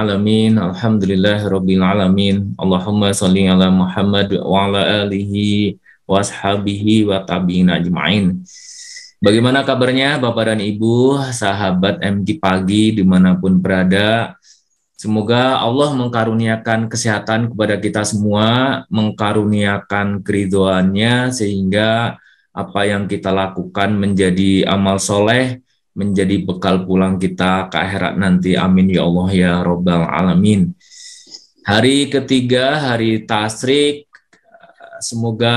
alamin. Alhamdulillahirabbil alamin. Allahumma shalli ala Muhammad wa ala alihi wa ashabihi wa tabi'in ajma'in. Bagaimana kabarnya Bapak dan Ibu, sahabat MG Pagi dimanapun berada? Semoga Allah mengkaruniakan kesehatan kepada kita semua, mengkaruniakan keridhoannya sehingga apa yang kita lakukan menjadi amal soleh, menjadi bekal pulang kita ke akhirat nanti. Amin ya Allah ya Rabbal Alamin. Hari ketiga, hari Tasyrik, semoga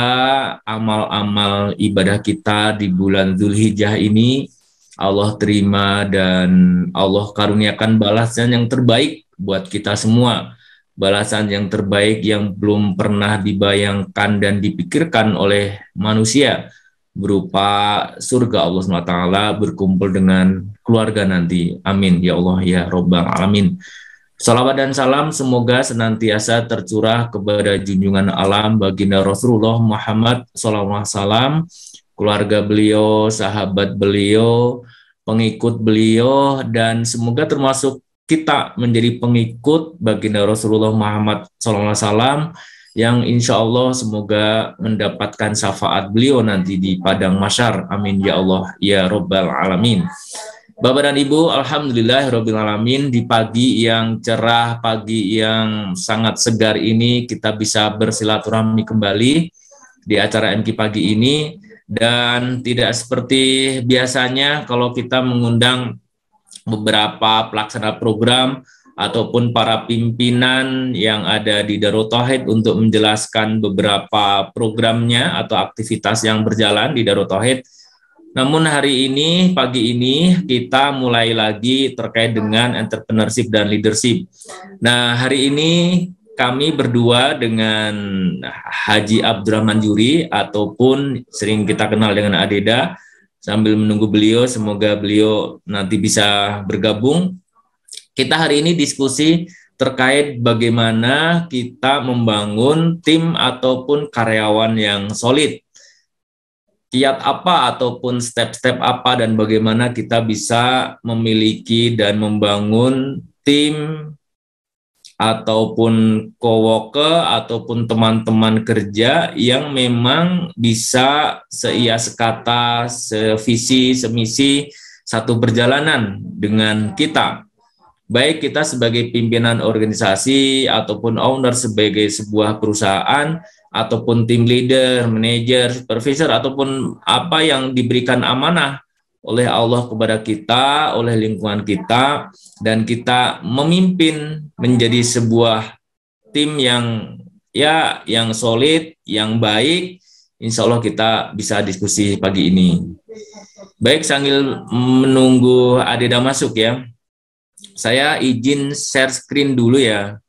amal-amal ibadah kita di bulan Dzulhijjah ini Allah terima dan Allah karuniakan balasan yang terbaik buat kita semua. Balasan yang terbaik yang belum pernah dibayangkan dan dipikirkan oleh manusia, berupa surga Allah SWT berkumpul dengan keluarga nanti. Amin ya Allah ya Rabbal Alamin. Salawat dan salam semoga senantiasa tercurah kepada junjungan alam baginda Rasulullah Muhammad SAW, keluarga beliau, sahabat beliau, pengikut beliau, dan semoga termasuk kita menjadi pengikut baginda Rasulullah Muhammad SAW yang insya Allah semoga mendapatkan syafaat beliau nanti di padang mahsyar. Amin ya Allah ya Rabbal Alamin. Bapak dan Ibu, alhamdulillah Rabbil Alamin, di pagi yang cerah, pagi yang sangat segar ini kita bisa bersilaturahmi kembali di acara MG Pagi ini, dan tidak seperti biasanya kalau kita mengundang beberapa pelaksana program ataupun para pimpinan yang ada di Darut Tauhid untuk menjelaskan beberapa programnya atau aktivitas yang berjalan di Darut Tauhid. Namun hari ini, pagi ini, kita mulai lagi terkait dengan entrepreneurship dan leadership. Nah, hari ini kami berdua dengan Haji Abdurrahman Juri ataupun sering kita kenal dengan Adeda, sambil menunggu beliau, semoga beliau nanti bisa bergabung. Kita hari ini diskusi terkait bagaimana kita membangun tim ataupun karyawan yang solid. Kiat apa ataupun step-step apa dan bagaimana kita bisa memiliki dan membangun tim ataupun coworker ataupun teman-teman kerja yang memang bisa seia sekata, sevisi, semisi, satu perjalanan dengan kita. Baik kita sebagai pimpinan organisasi ataupun owner sebagai sebuah perusahaan ataupun tim leader, manajer, supervisor ataupun apa yang diberikan amanah oleh Allah kepada kita, oleh lingkungan kita, dan kita memimpin menjadi sebuah tim yang solid, yang baik. Insya Allah kita bisa diskusi pagi ini. Baik, sambil menunggu Adeda masuk ya, saya izin share screen dulu ya.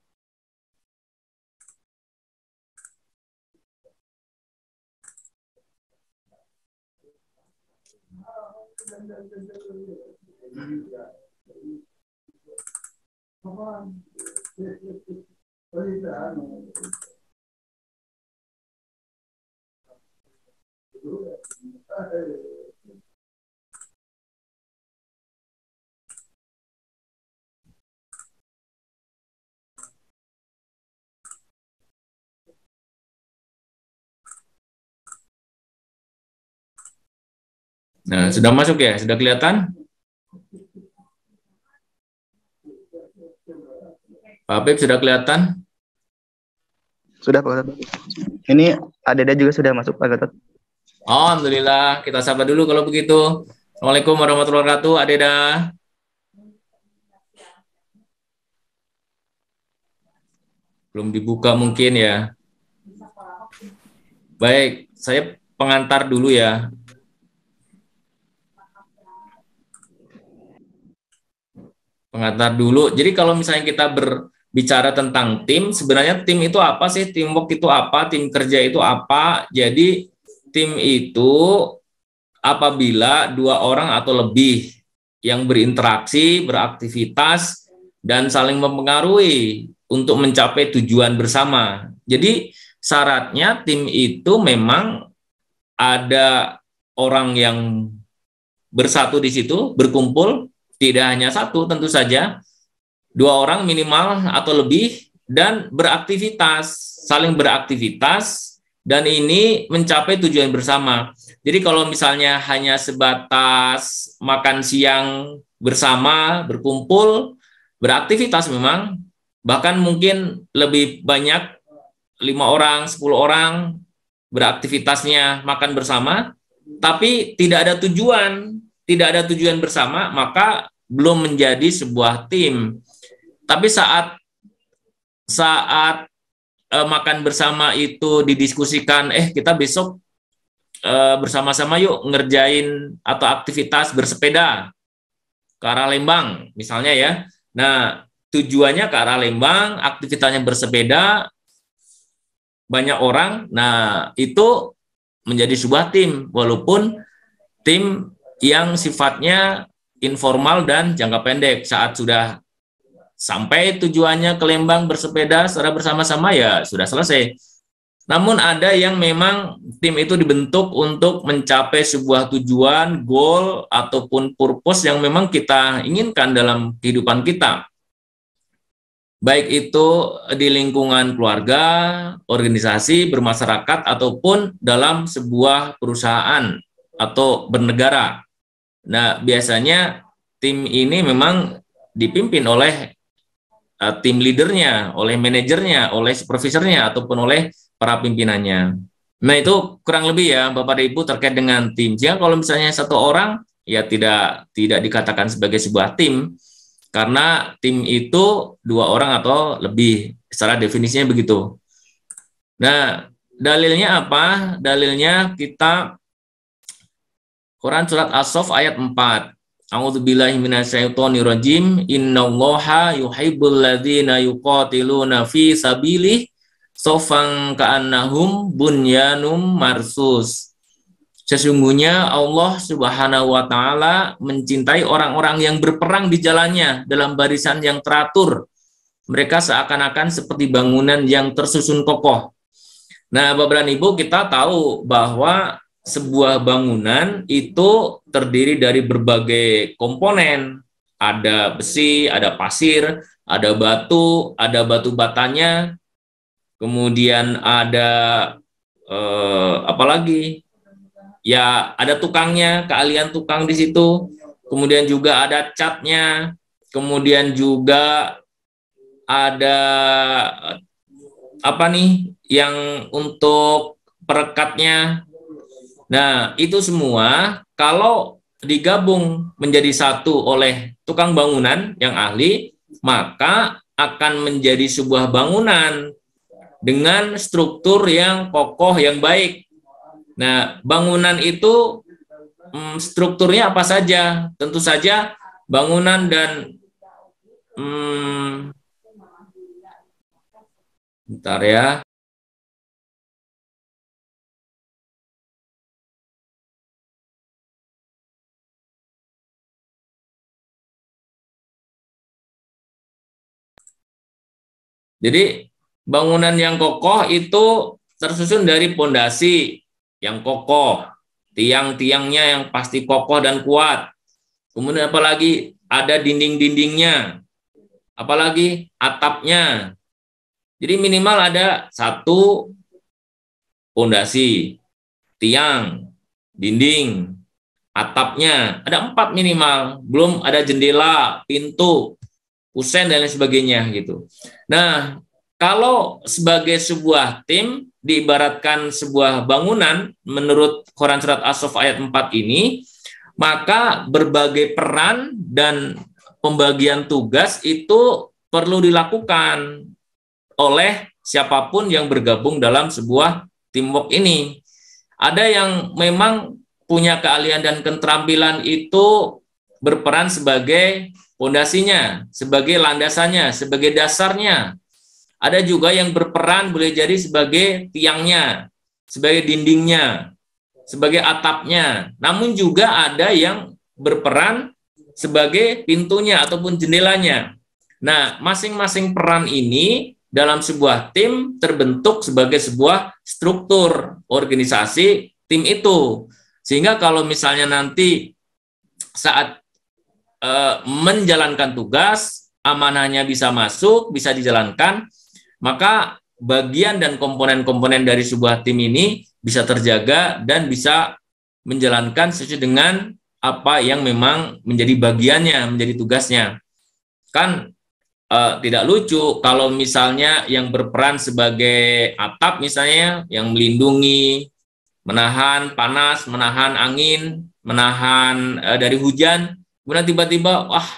Nah, sudah masuk ya? Sudah kelihatan? Pak Habib sudah kelihatan? Sudah Pak Gatot. Ini Adeda juga sudah masuk Pak Gatot. Oh, alhamdulillah, kita sabar dulu kalau begitu. Assalamualaikum warahmatullahi wabarakatuh, Adeda. Belum dibuka mungkin ya. Baik, saya pengantar dulu ya. Pengantar dulu. Jadi kalau misalnya kita berbicara tentang tim, sebenarnya tim itu apa sih? Teamwork itu apa? Tim kerja itu apa? Jadi tim itu apabila dua orang atau lebih yang berinteraksi, beraktivitas, dan saling mempengaruhi untuk mencapai tujuan bersama. Jadi syaratnya tim itu memang ada orang yang bersatu di situ, berkumpul, tidak hanya satu tentu saja, 2 orang minimal atau lebih, dan beraktivitas, saling beraktivitas, dan ini mencapai tujuan bersama. Jadi kalau misalnya hanya sebatas makan siang bersama, berkumpul, beraktivitas memang, bahkan mungkin lebih banyak, 5 orang, 10 orang beraktivitasnya makan bersama, tapi tidak ada tujuan bersama, maka belum menjadi sebuah tim. Tapi saat makan bersama itu didiskusikan, kita besok bersama-sama yuk ngerjain atau aktivitas bersepeda ke arah Lembang misalnya ya. Nah, tujuannya ke arah Lembang, aktivitasnya bersepeda, banyak orang. Nah, itu menjadi sebuah tim, walaupun tim yang sifatnya informal dan jangka pendek. Saat sudah sampai tujuannya ke Lembang bersepeda secara bersama-sama, ya sudah selesai. Namun ada yang memang tim itu dibentuk untuk mencapai sebuah tujuan, goal, ataupun purpose yang memang kita inginkan dalam kehidupan kita. Baik itu di lingkungan keluarga, organisasi, bermasyarakat, ataupun dalam sebuah perusahaan atau bernegara. Nah, biasanya tim ini memang dipimpin oleh tim leadernya, oleh manajernya, oleh supervisornya, ataupun oleh para pimpinannya. Nah, itu kurang lebih ya Bapak dan Ibu terkait dengan tim. Jika kalau misalnya 1 orang, ya tidak dikatakan sebagai sebuah tim, karena tim itu 2 orang atau lebih, secara definisinya begitu. Nah, dalilnya apa? Dalilnya kita Quran surat As-Saff ayat 4. A'udzubillahi minasyaitonirrajim. Innallaha yuhibbul ladzina yuqatiluna fi sabilihi shaffan ka'annahum bunyanum marsus. Sesungguhnya Allah Subhanahu wa taala mencintai orang-orang yang berperang di jalannya dalam barisan yang teratur. Mereka seakan-akan seperti bangunan yang tersusun kokoh. Nah, Bapak dan Ibu, kita tahu bahwa sebuah bangunan itu terdiri dari berbagai komponen. Ada besi, ada pasir, ada batu batanya, kemudian ada apalagi? Ya, ada tukangnya, keahlian tukang di situ. Kemudian juga ada catnya, kemudian juga ada apa nih yang untuk perekatnya. Nah, itu semua kalau digabung menjadi satu oleh tukang bangunan yang ahli, maka akan menjadi sebuah bangunan dengan struktur yang kokoh, yang baik. Nah, bangunan itu strukturnya apa saja? Tentu saja bangunan dan bentar ya. Jadi bangunan yang kokoh itu tersusun dari pondasi yang kokoh, tiang-tiangnya yang pasti kokoh dan kuat. Kemudian apalagi ada dinding-dindingnya, apalagi atapnya. Jadi minimal ada 1 pondasi, tiang, dinding, atapnya. Ada 4 minimal, belum ada jendela, pintu, kusen dan lain sebagainya gitu. Nah, kalau sebagai sebuah tim diibaratkan sebuah bangunan menurut Quran surat As-Saff ayat 4 ini, maka berbagai peran dan pembagian tugas itu perlu dilakukan oleh siapapun yang bergabung dalam sebuah teamwork ini. Ada yang memang punya keahlian dan keterampilan itu berperan sebagai pondasinya, sebagai landasannya, sebagai dasarnya. Ada juga yang berperan boleh jadi sebagai tiangnya, sebagai dindingnya, sebagai atapnya. Namun juga ada yang berperan sebagai pintunya ataupun jendelanya. Nah, masing-masing peran ini dalam sebuah tim terbentuk sebagai sebuah struktur organisasi tim itu. Sehingga kalau misalnya nanti saat menjalankan tugas, amanahnya bisa masuk, bisa dijalankan, maka bagian dan komponen-komponen dari sebuah tim ini bisa terjaga dan bisa menjalankan sesuai dengan apa yang memang menjadi bagiannya, menjadi tugasnya. Kan tidak lucu kalau misalnya yang berperan sebagai atap misalnya, yang melindungi, menahan panas, menahan angin, menahan dari hujan, kemudian tiba-tiba, wah,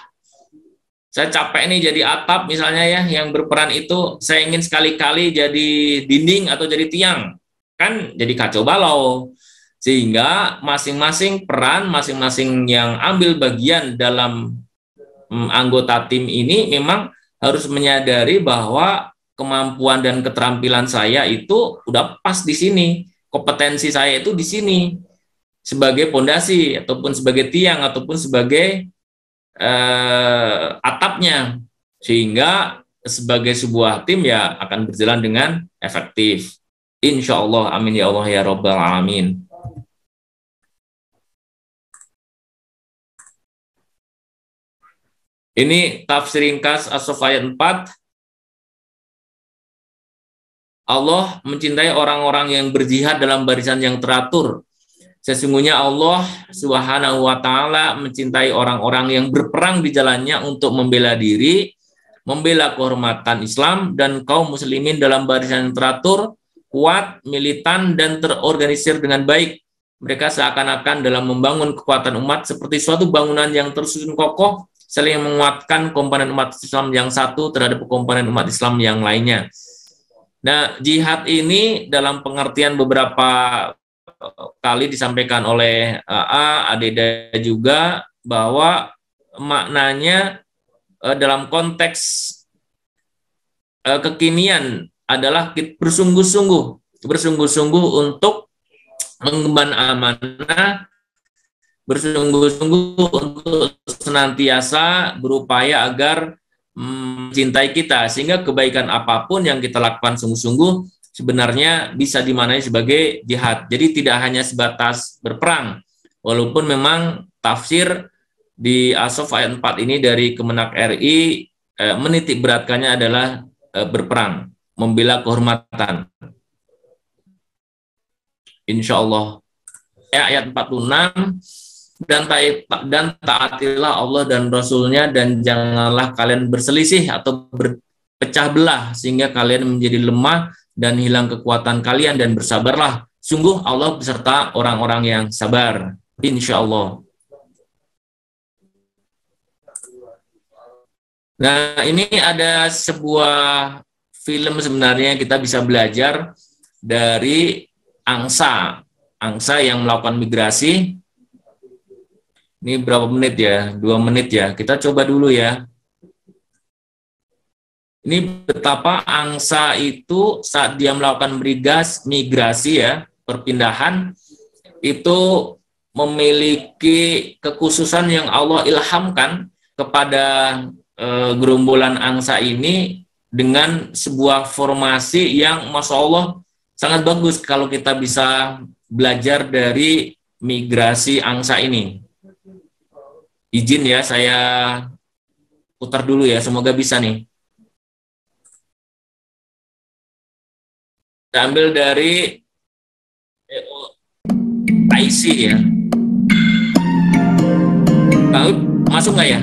saya capek nih jadi atap misalnya ya, yang berperan itu saya ingin sekali-kali jadi dinding atau jadi tiang, kan jadi kacau balau. Sehingga masing-masing peran, masing-masing yang ambil bagian dalam anggota tim ini memang harus menyadari bahwa kemampuan dan keterampilan saya itu udah pas di sini, kompetensi saya itu di sini sebagai pondasi ataupun sebagai tiang ataupun sebagai atapnya, sehingga sebagai sebuah tim ya akan berjalan dengan efektif. Insya Allah, amin ya Allah ya Rabbal Alamin. Ini tafsir ringkas As-Saff ayat 4. Allah mencintai orang-orang yang berjihad dalam barisan yang teratur. Sesungguhnya Allah Subhanahu wa taala mencintai orang-orang yang berperang di jalannya untuk membela diri, membela kehormatan Islam dan kaum muslimin dalam barisan yang teratur, kuat, militan dan terorganisir dengan baik. Mereka seakan-akan dalam membangun kekuatan umat seperti suatu bangunan yang tersusun kokoh, saling menguatkan komponen umat Islam yang satu terhadap komponen umat Islam yang lainnya. Nah, jihad ini dalam pengertian beberapa kali disampaikan oleh AA, Adeda juga, bahwa maknanya dalam konteks kekinian adalah bersungguh-sungguh untuk mengemban amanah, bersungguh-sungguh untuk senantiasa berupaya agar mencintai kita, sehingga kebaikan apapun yang kita lakukan sungguh-sungguh sebenarnya bisa dimaknai sebagai jihad. Jadi tidak hanya sebatas berperang, walaupun memang tafsir di As-Saff ayat 4 ini dari Kemenak RI menitik beratkannya adalah berperang, membela kehormatan. Insya Allah. Ayat 46, dan taatilah Allah dan Rasul-Nya dan janganlah kalian berselisih atau berpecah belah sehingga kalian menjadi lemah dan hilang kekuatan kalian, dan bersabarlah. Sungguh Allah beserta orang-orang yang sabar. Insya Allah. Nah, ini ada sebuah film sebenarnya kita bisa belajar dari angsa yang melakukan migrasi. Ini berapa menit ya? 2 menit ya. Kita coba dulu ya. Ini betapa angsa itu saat dia melakukan migrasi ya, perpindahan, itu memiliki kekhususan yang Allah ilhamkan kepada gerombolan angsa ini dengan sebuah formasi yang Masya Allah sangat bagus kalau kita bisa belajar dari migrasi angsa ini. Izin ya, saya putar dulu ya, semoga bisa nih. Kita ambil dari IC ya. Masuk nggak ya?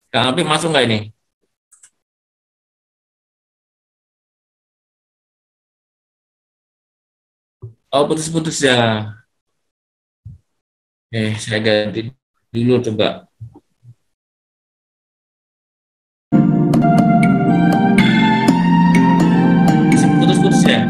Kang Apip masuk nggak ini? Oh, putus-putus ya. Saya ganti dulu coba. Putus-putus ya.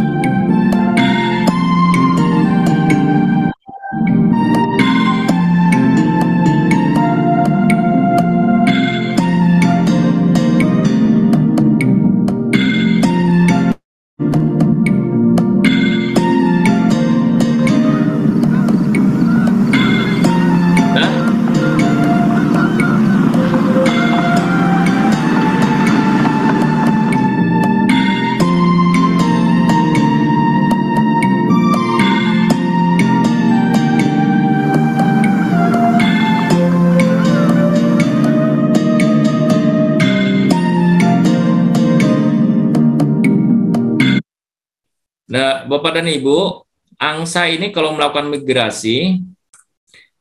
Nah, Bapak dan Ibu, angsa ini kalau melakukan migrasi,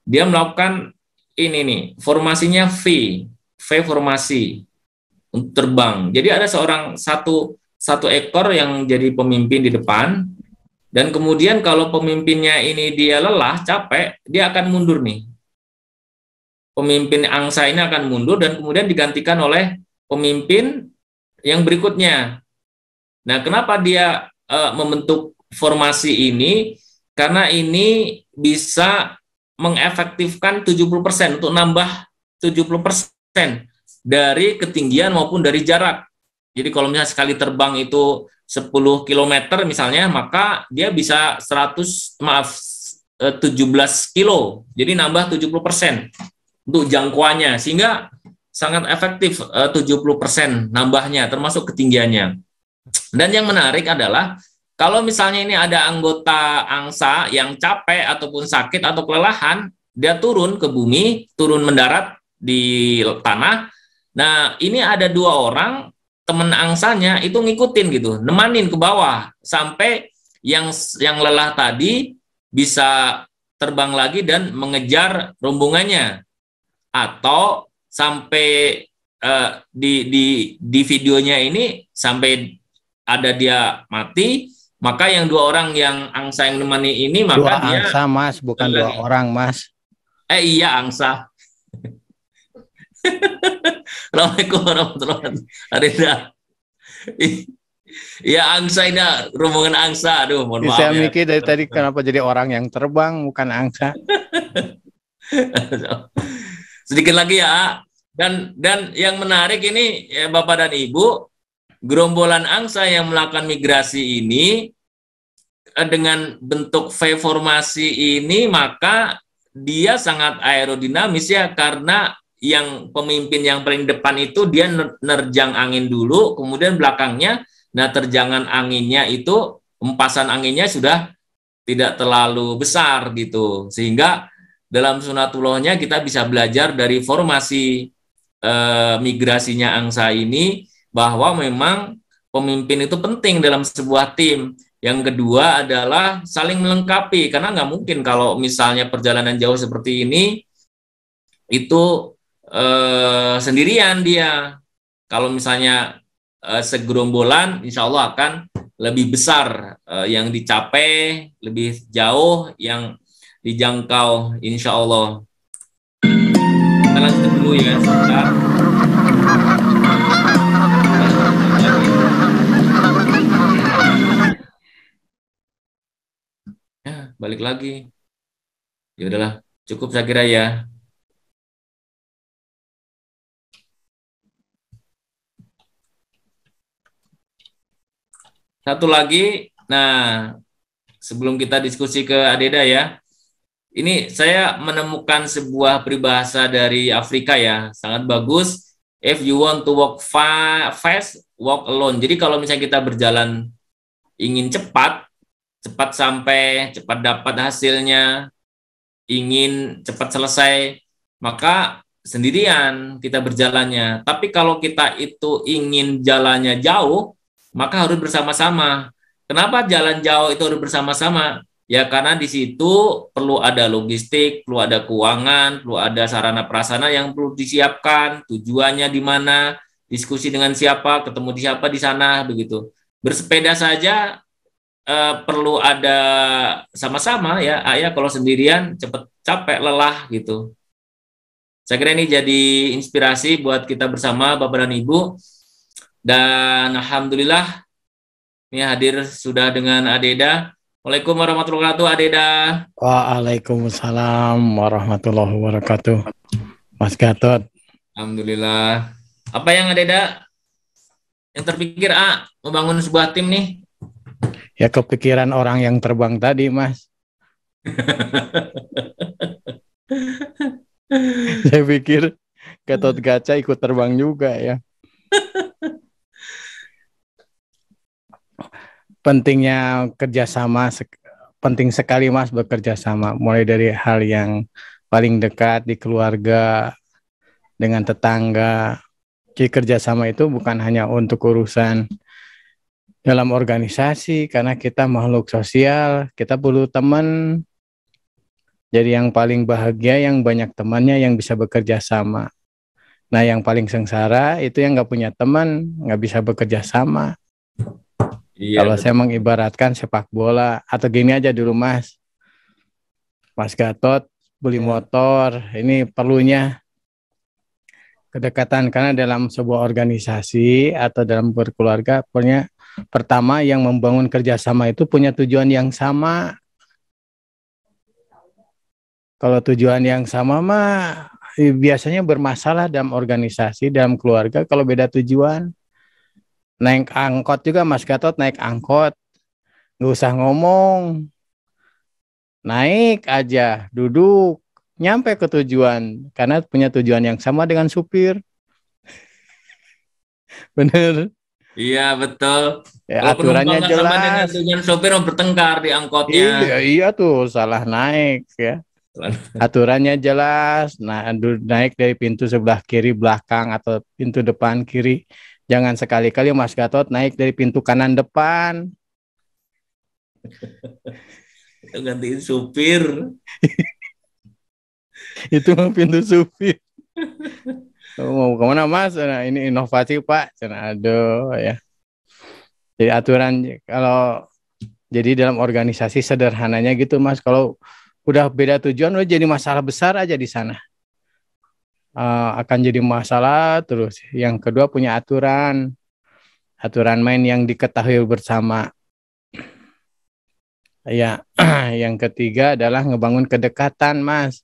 dia melakukan ini nih, formasinya V formasi untuk terbang. Jadi ada satu ekor yang jadi pemimpin di depan, dan kemudian kalau pemimpinnya ini dia lelah, capek, dia akan mundur nih. Pemimpin angsa ini akan mundur dan kemudian digantikan oleh pemimpin yang berikutnya. Nah, kenapa dia membentuk formasi ini? Karena ini bisa mengefektifkan 70% untuk nambah 70% dari ketinggian maupun dari jarak. Jadi kalau misalnya sekali terbang itu 10 km misalnya, maka dia bisa 17 kilo. Jadi nambah 70% untuk jangkauannya, sehingga sangat efektif 70% nambahnya, termasuk ketinggiannya. Dan yang menarik adalah kalau misalnya ini ada anggota angsa yang capek ataupun sakit atau kelelahan, dia turun ke bumi, turun mendarat di tanah. Nah, ini ada 2 orang teman angsanya itu ngikutin gitu, nemanin ke bawah sampai yang lelah tadi bisa terbang lagi dan mengejar rombongannya, atau sampai di videonya ini sampai ada dia mati, maka yang 2 orang yang angsa yang menemani ini maka 2 dia angsa Mas, bukan 2 orang Mas. Iya angsa. Assalamualaikum warahmatullahi wabarakatuh. Iya angsa ini rombongan angsa. Aduh, mohon maaf Saya ya. mikir dari tadi kenapa jadi orang yang terbang bukan angsa. Sedikit lagi ya. Dan yang menarik ini ya, Bapak dan Ibu, gerombolan angsa yang melakukan migrasi ini dengan bentuk V formasi ini, maka dia sangat aerodinamis ya, karena yang pemimpin yang paling depan itu dia nerjang angin dulu, kemudian belakangnya, nah terjangan anginnya itu, empasan anginnya sudah tidak terlalu besar gitu, sehingga dalam sunatullahnya kita bisa belajar dari formasi migrasinya angsa ini, bahwa memang pemimpin itu penting dalam sebuah tim. Yang kedua adalah saling melengkapi, karena nggak mungkin kalau misalnya perjalanan jauh seperti ini itu sendirian dia. Kalau misalnya segerombolan, insya Allah akan lebih besar yang dicapai, lebih jauh yang dijangkau, insya Allah. Kita lanjut dulu ya, sebentar. Ya, balik lagi. Ya udahlah, cukup saya kira ya. Satu lagi, nah sebelum kita diskusi ke Adeda ya, ini saya menemukan sebuah peribahasa dari Afrika ya, sangat bagus. If you want to walk fast, walk alone. Jadi kalau misalnya kita berjalan ingin cepat sampai, cepat dapat hasilnya, ingin cepat selesai, maka sendirian kita berjalannya. Tapi kalau kita itu ingin jalannya jauh, maka harus bersama-sama. Kenapa jalan jauh itu harus bersama-sama? Ya karena di situ perlu ada logistik, perlu ada keuangan, perlu ada sarana prasarana yang perlu disiapkan, tujuannya di mana, diskusi dengan siapa, ketemu di siapa di sana, begitu. Bersepeda saja perlu ada sama-sama ya, ayah kalau sendirian cepet capek, lelah gitu. Saya kira ini jadi inspirasi buat kita bersama Bapak dan Ibu. Dan alhamdulillah ini hadir sudah dengan Adeda. Waalaikumsalam warahmatullahi wabarakatuh, Adeda. Waalaikumsalam warahmatullahi wabarakatuh. Mas Gatot. Alhamdulillah. Apa yang Adeda yang terpikir membangun sebuah tim nih? Ya kepikiran orang yang terbang tadi, Mas. Saya pikir Gatot Kaca ikut terbang juga ya. Pentingnya kerjasama, penting sekali Mas bekerja sama, mulai dari hal yang paling dekat di keluarga, dengan tetangga. Jadi kerjasama itu bukan hanya untuk urusan dalam organisasi karena kita makhluk sosial, kita perlu teman. Jadi yang paling bahagia yang banyak temannya yang bisa bekerja sama. Nah yang paling sengsara itu yang nggak punya teman, nggak bisa bekerja sama. Iya, Kalau saya betul. mengibaratkan sepak bola atau gini aja dulu Mas Gatot beli Ya. motor, ini perlunya kedekatan karena dalam sebuah organisasi atau dalam berkeluarga punya pertama yang membangun kerjasama itu punya tujuan yang sama. Kalau tujuan yang sama mah biasanya bermasalah dalam organisasi, dalam keluarga kalau beda tujuan. Naik angkot juga Mas Gatot naik angkot, nggak usah ngomong, naik aja, duduk, nyampe ke tujuan karena punya tujuan yang sama dengan supir. Bener. Iya, betul. Ya, Kalau penumpang aturannya nggak sama dengan jelas. tujuan sopir, mau bertengkar di angkotnya. Iya, iya tuh salah naik ya. Aturannya jelas. Nah, naik dari pintu sebelah kiri belakang atau pintu depan kiri. Jangan sekali-kali Mas Gatot naik dari pintu kanan depan. Itu gantiin supir. Itu mah pintu supir. Mau kemana Mas? Nah, ini inovasi Pak. Cina, aduh ya. Jadi aturan kalau jadi dalam organisasi sederhananya gitu Mas. Kalau udah beda tujuan, udah jadi masalah besar aja di sana. Akan jadi masalah terus. Yang kedua punya aturan main yang diketahui bersama. Ya, yang ketiga adalah ngebangun kedekatan, Mas.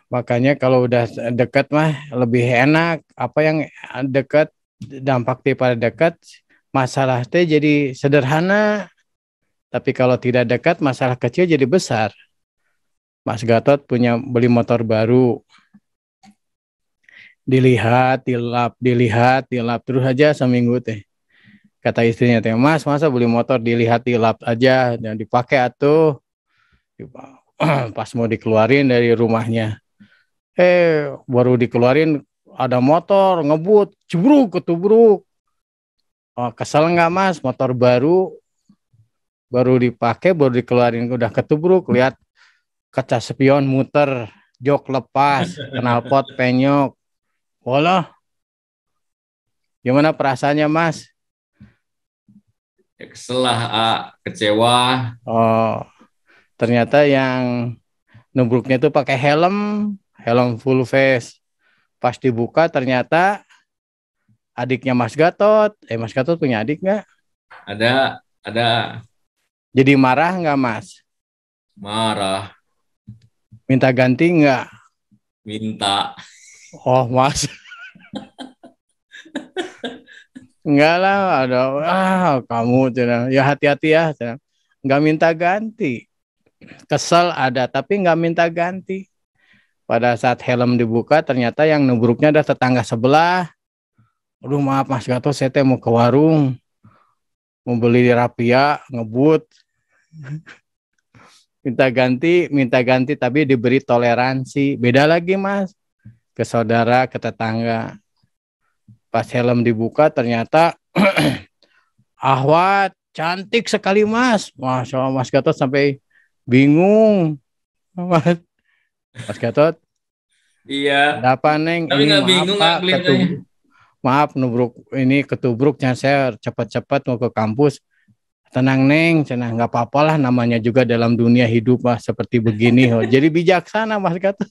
Makanya kalau udah dekat mah lebih enak. Apa yang dekat dampak pada dekat, masalah teh jadi sederhana. Tapi kalau tidak dekat, masalah kecil jadi besar. Mas Gatot punya beli motor baru, dilihat, dilap terus aja seminggu teh. Kata istrinya teh, Mas, masa beli motor dilihat, dilap aja, dan dipakai atuh. Pas mau dikeluarin dari rumahnya, baru dikeluarin ada motor ngebut, cebruk, ketubruk. Oh, kesel nggak Mas? Motor baru dipakai, baru dikeluarin udah ketubruk, lihat kaca spion muter, jok lepas, knalpot penyok. Walah, gimana perasaannya Mas? Ya, kesel lah, kecewa. Oh, ternyata yang nubruknya itu pakai helm full face. Pas dibuka ternyata adiknya Mas Gatot. Mas Gatot punya adik nggak? Ada Jadi marah nggak Mas? marah, Minta ganti nggak? minta. Oh Mas, enggak lah. Ada kamu cenah. Ya hati-hati ya. Cenah. Nggak minta ganti. Kesel ada tapi nggak minta ganti. Pada saat helm dibuka ternyata yang nubruknya ada tetangga sebelah. Aduh maaf Mas Gatot, saya teh mau ke warung, mau beli rapia, ngebut, minta ganti tapi diberi toleransi. Beda lagi Mas, ke saudara, ke tetangga. Pas helm dibuka ternyata Ahwat, cantik sekali Mas. Masya Allah Mas Gatot sampai bingung. Mas, Mas Gatot, Iya, ada apa Neng? tapi Ini nggak maaf bingung nggak Pak, kelihatan. maaf nubruk ini ketubruknya saya cepat-cepat mau ke kampus. Tenang Neng, cenah nggak apa-apa lah namanya juga dalam dunia hidup Mas seperti begini. Oh, jadi bijaksana Mas Gatot.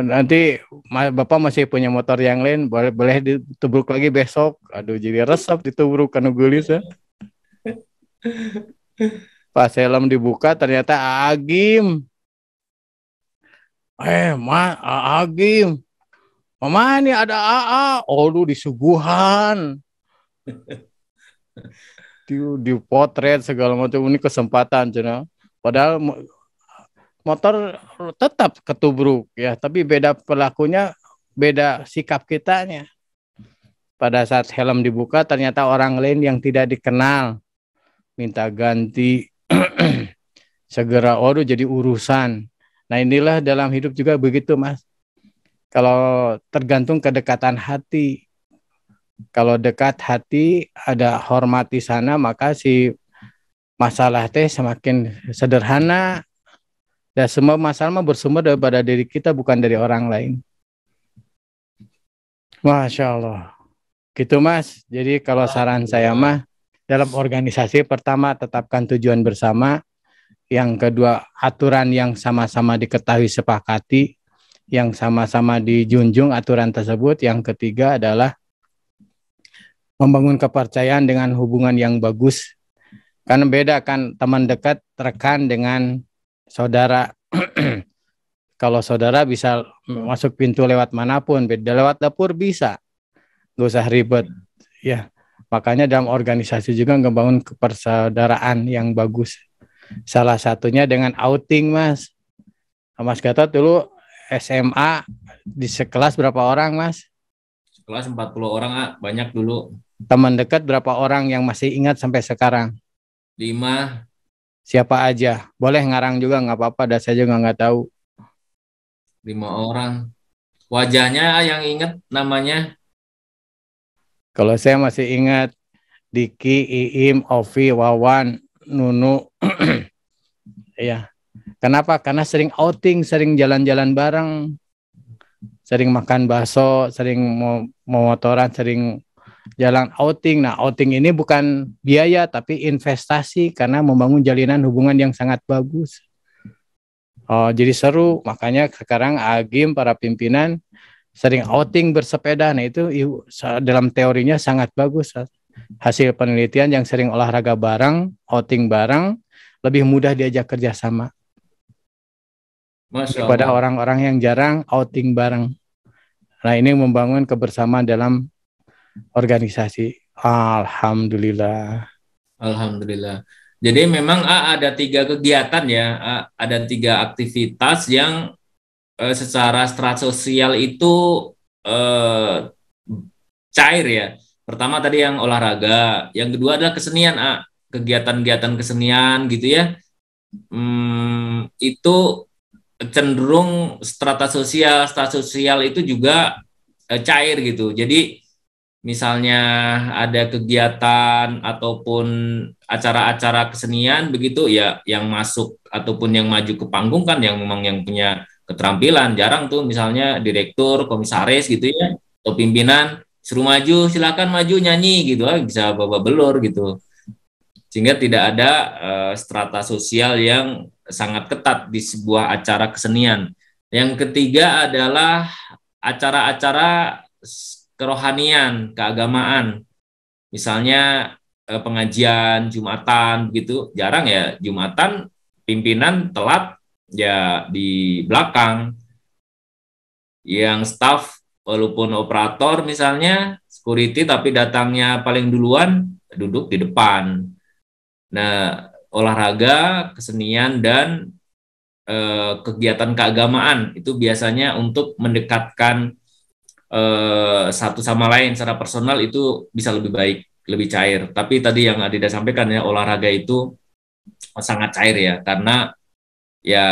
Nanti Bapak masih punya motor yang lain, boleh ditubruk lagi besok. Aduh, jadi resep ditubruk kan gelis ya. Pas helm dibuka ternyata Agim. Agim. Mama ini ada AA. Oh, lu disuguhan. Dipotret segala macam ini kesempatan cina. Padahal motor tetap ketubruk ya, tapi beda pelakunya, beda sikap kitanya. Pada saat helm dibuka ternyata orang lain yang tidak dikenal minta ganti segera jadi urusan. Nah inilah dalam hidup juga begitu Mas. Kalau tergantung kedekatan hati. Kalau dekat hati, ada hormat di sana, maka si masalah teh semakin sederhana, dan semua masalah mah bersumber daripada diri kita, bukan dari orang lain. Masya Allah. Gitu Mas. Jadi kalau saran saya mah, dalam organisasi pertama tetapkan tujuan bersama, yang kedua aturan yang sama-sama diketahui sepakati, yang sama-sama dijunjung aturan tersebut, yang ketiga adalah membangun kepercayaan dengan hubungan yang bagus. Karena beda kan teman dekat, rekan dengan saudara. Kalau saudara bisa masuk pintu lewat manapun, beda lewat dapur bisa, nggak usah ribet. Ya, makanya dalam organisasi juga ngebangun kepersaudaraan yang bagus. Salah satunya dengan outing, Mas. Mas Gatot dulu SMA di sekelas berapa orang, Mas? Kelas 40 orang, banyak dulu. Teman dekat berapa orang yang masih ingat sampai sekarang? 5. Siapa aja? Boleh ngarang juga, nggak apa-apa, dan saya juga nggak tahu. 5 orang. Wajahnya yang ingat namanya. Kalau saya masih ingat Diki, Iim, Ovi, Wawan, Nunu. Ya. Kenapa? Karena sering outing, sering jalan-jalan bareng, sering makan bakso, sering mau motoran, sering jalan outing. Nah, outing ini bukan biaya tapi investasi karena membangun jalinan hubungan yang sangat bagus. Oh, jadi seru. Makanya sekarang Agim para pimpinan sering outing bersepeda. Nah, itu dalam teorinya sangat bagus. Hasil penelitian yang sering olahraga bareng, outing bareng, lebih mudah diajak kerjasama Masya daripada Allah. orang-orang yang jarang outing bareng. Nah, ini membangun kebersamaan dalam organisasi. Alhamdulillah. Alhamdulillah. Jadi memang ada 3 kegiatan ya, ada 3 aktivitas yang secara stratososial itu eh, cair ya. Pertama tadi yang olahraga, yang kedua adalah kesenian, kegiatan-kegiatan kesenian gitu ya. Itu cenderung strata sosial itu juga cair gitu. Jadi misalnya ada kegiatan ataupun acara-acara kesenian begitu ya, yang masuk ataupun yang maju ke panggung kan yang memang yang punya keterampilan. Jarang tuh misalnya direktur, komisaris gitu ya, atau pimpinan suruh maju, silakan maju nyanyi gitu, bisa bawa belur gitu. Sehingga tidak ada strata sosial yang sangat ketat di sebuah acara kesenian. Yang ketiga adalah acara-acara kerohanian, keagamaan. Misalnya pengajian Jumatan begitu, jarang ya Jumatan pimpinan telat ya di belakang. Yang staff walaupun operator misalnya security tapi datangnya paling duluan, duduk di depan. Nah, olahraga, kesenian dan kegiatan keagamaan itu biasanya untuk mendekatkan satu sama lain secara personal, itu bisa lebih baik, lebih cair. Tapi tadi yang Adida sampaikan ya, olahraga itu sangat cair ya, karena ya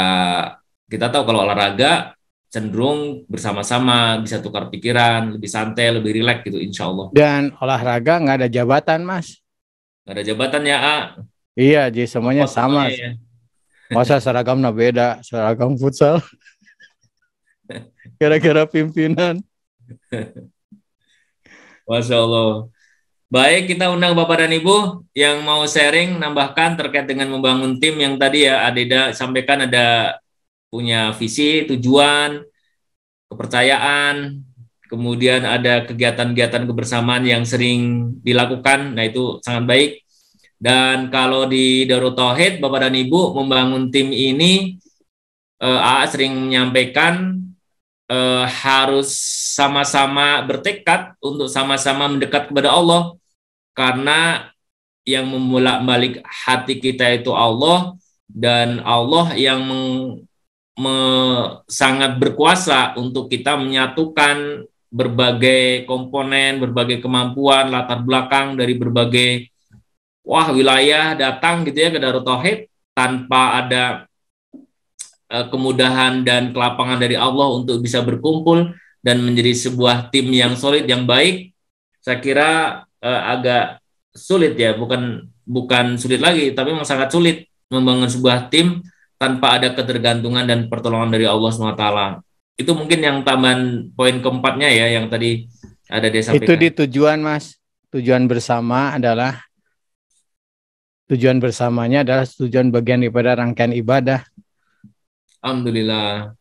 kita tahu kalau olahraga cenderung bersama-sama, bisa tukar pikiran, lebih santai, lebih rileks gitu insya Allah. Dan olahraga nggak ada jabatan, Mas. Nggak ada jabatan ya, Iya, jadi semuanya sama. ya. Masa seragamnya beda, seragam futsal. Gara-gara pimpinan. Masya Allah. Baik, kita undang Bapak dan Ibu yang mau sharing, nambahkan terkait dengan membangun tim yang tadi ya Adida sampaikan, ada punya visi, tujuan, kepercayaan, kemudian ada kegiatan-kegiatan kebersamaan yang sering dilakukan. Nah, itu sangat baik. Dan kalau di Darut Tauhid, Bapak dan Ibu membangun tim ini, AA sering menyampaikan harus sama-sama bertekad untuk sama-sama mendekat kepada Allah, karena yang membolak-balik hati kita itu Allah, dan Allah yang sangat berkuasa untuk kita menyatukan berbagai komponen, berbagai kemampuan, latar belakang dari berbagai wilayah datang gitu ya ke Darut Tauhid tanpa ada kemudahan dan kelapangan dari Allah untuk bisa berkumpul dan menjadi sebuah tim yang solid, yang baik. saya kira agak sulit ya, bukan sulit lagi, tapi memang sangat sulit membangun sebuah tim tanpa ada ketergantungan dan pertolongan dari Allah SWT. Itu mungkin yang tambahan poin keempatnya ya, yang tadi ada dia Itu sampaikan. di tujuan, Mas. Tujuan bersamanya adalah tujuan bagian daripada rangkaian ibadah. Alhamdulillah.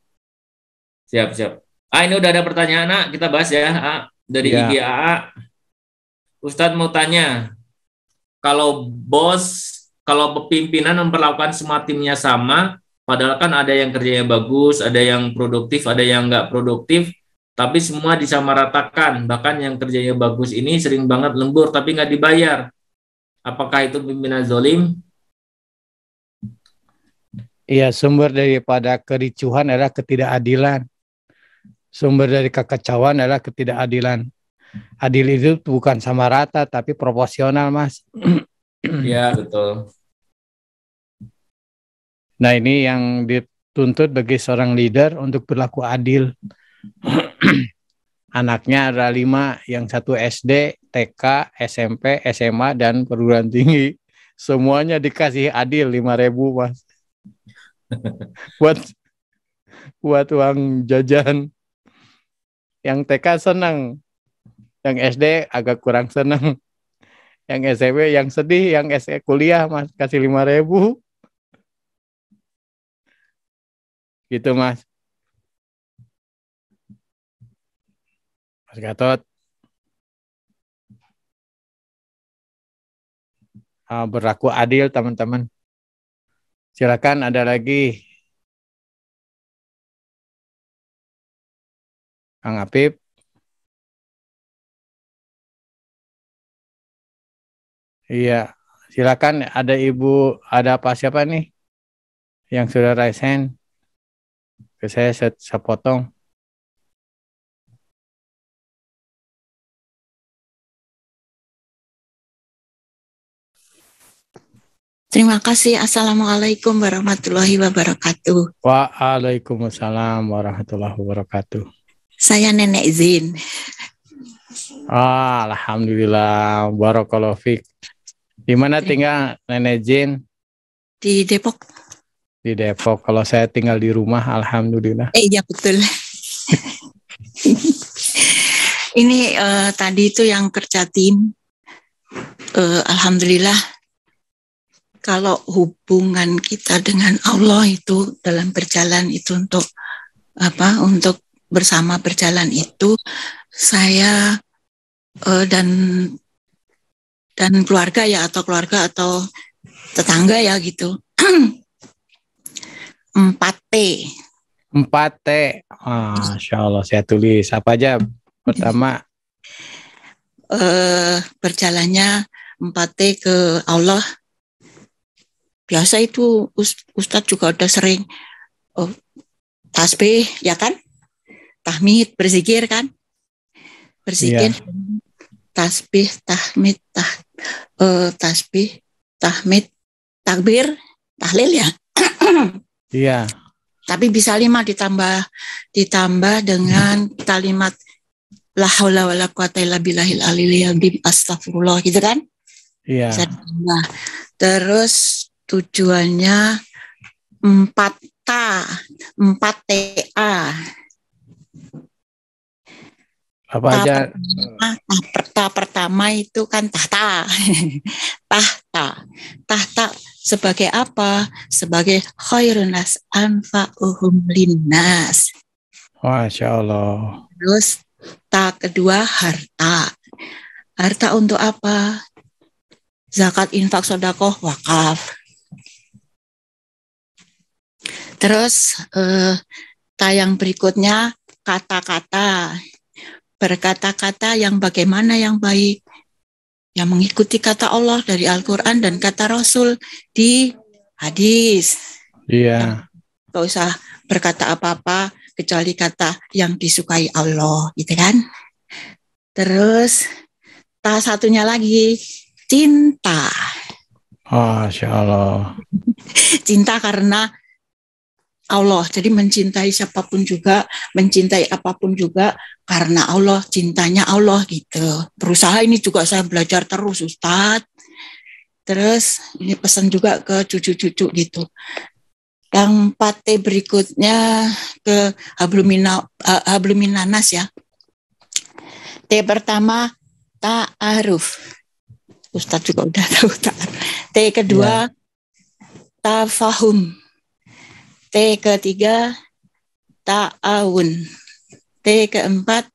Siap. Ini udah ada pertanyaan, Nak. Kita bahas ya, dari Ya. IG AA. Ustadz mau tanya, kalau pimpinan memperlakukan semua timnya sama, padahal kan ada yang kerjanya bagus, ada yang produktif, ada yang nggak produktif, tapi semua disamaratakan. Bahkan yang kerjanya bagus ini sering banget lembur, tapi nggak dibayar. Apakah itu pimpinan zolim? Iya, sumber daripada kericuhan adalah ketidakadilan. Sumber dari kekacauan adalah ketidakadilan. Adil itu bukan sama rata, tapi proporsional, Mas. Ya, betul. Nah, ini yang dituntut bagi seorang leader untuk berlaku adil. Anaknya ada 5, yang 1 SD, TK, SMP, SMA, dan perguruan tinggi. Semuanya dikasih adil 5.000, Mas. buat uang jajan. Yang TK senang, yang SD agak kurang senang, yang SMP yang sedih, yang SE kuliah Mas kasih 5.000. Gitu Mas. Mas Gatot. Berlaku adil teman-teman. Silakan ada lagi. Kang Apip. Iya, silakan ada Ibu, ada apa siapa nih yang sudah raise hand? Ke saya potong. Terima kasih. Assalamualaikum warahmatullahi wabarakatuh. Waalaikumsalam warahmatullahi wabarakatuh. Saya Nenek Zin. Alhamdulillah, barakallahu fiik. Di mana tinggal Nenek Jin? Di Depok. Di Depok. Kalau saya tinggal di rumah, alhamdulillah. Iya betul. Ini tadi itu yang kerja tim. Alhamdulillah. Kalau hubungan kita dengan Allah itu dalam berjalan itu untuk bersama berjalan itu saya dan keluarga atau tetangga ya gitu. 4T. 4T. Masya Allah, saya tulis apa aja. Pertama, berjalannya 4T ke Allah. Biasa itu Ustadz juga udah sering tasbih, ya kan? Tahmid, berzikir kan? Berzikir. Yeah. Tasbih, tahmid, tasbih, tahmid, takbir, tahlil ya. Iya. Tapi bisa 5 ditambah dengan kalimat la haula wala quwata illa billahil aliyil azim astagfirullah gitu kan? Iya. Terus tujuannya 4TA. Apa aja? Ta pertama itu kan tahta. Tahta sebagai apa? Sebagai khairun nas anfa'uhum linnas. Masya Allah. Terus ta kedua harta. Harta untuk apa? Zakat, infak, sedekah, wakaf. Terus ta yang berikutnya kata-kata. Berkata-kata yang bagaimana yang baik, yang mengikuti kata Allah dari Al-Quran dan kata Rasul di hadis. Iya. Gak usah berkata apa-apa kecuali kata yang disukai Allah, gitu kan? Terus ta satunya lagi cinta. Masya Allah. Cinta karena Allah. Jadi mencintai siapapun juga, mencintai apapun juga karena Allah, cintanya Allah gitu. Berusaha ini juga saya belajar terus Ustadz. Terus ini pesan juga ke cucu-cucu gitu. Yang 4T berikutnya ke habluminanas ya. T pertama ta'aruf. Ustadz juga udah tahu ta'aruf. T kedua tafahum. T ketiga ta'awun. T keempat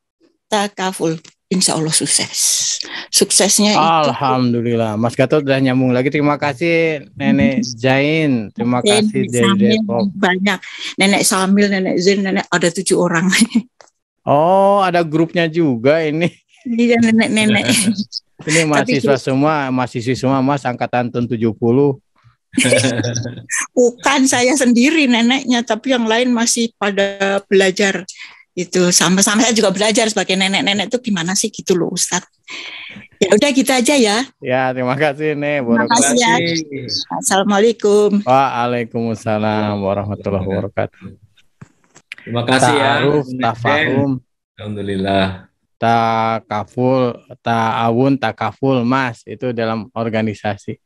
takaful. Insya Allah sukses. Suksesnya itu. Alhamdulillah. Mas Gatot udah nyambung lagi. Terima kasih Nenek Zain. Terima kasih dari Depok. Banyak. Nenek Samil, Nenek Zain, Nenek ada 7 orang. Oh, ada grupnya juga ini. Iya nenek-nenek. Ini mahasiswa semua, mahasiswi semua Mas angkatan tahun 70. Bukan saya sendiri neneknya, tapi yang lain masih pada belajar. Itu sama-sama saya juga belajar sebagai nenek-nenek itu gimana sih gitu loh Ustadz. Ya udah gitu aja ya. Ya, terima kasih Nek. Terima kasih ya. Assalamualaikum. Waalaikumsalam warahmatullahi wabarakatuh. Terima kasih ya. Ta'aruf, tafahum, Alhamdulillah. takaful, ta'awun, takaful, Mas. Itu dalam organisasi.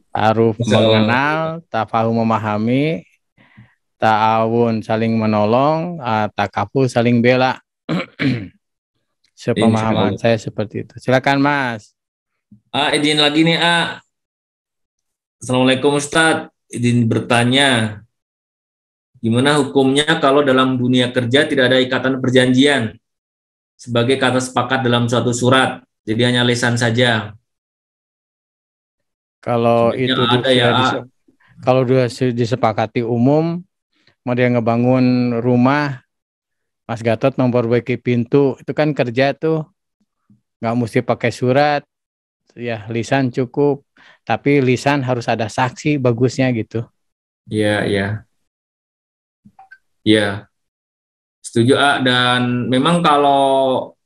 Ta'aruf mengenal, tafahum memahami, ta'awun saling menolong, takaful saling bela. Sepemahaman saya seperti itu. Silakan Mas. Izin lagi nih Assalamualaikum Ustadz. Izin bertanya, gimana hukumnya kalau dalam dunia kerja tidak ada ikatan perjanjian sebagai kata sepakat dalam suatu surat, jadi hanya lisan saja? Kalau Sebenarnya itu ada ya, kalau sudah disepakati umum, mau dia ngebangun rumah, Mas Gatot memperbaiki pintu, itu kan kerja tuh, nggak mesti pakai surat, ya lisan cukup, tapi lisan harus ada saksi bagusnya gitu. Iya. Setuju dan memang kalau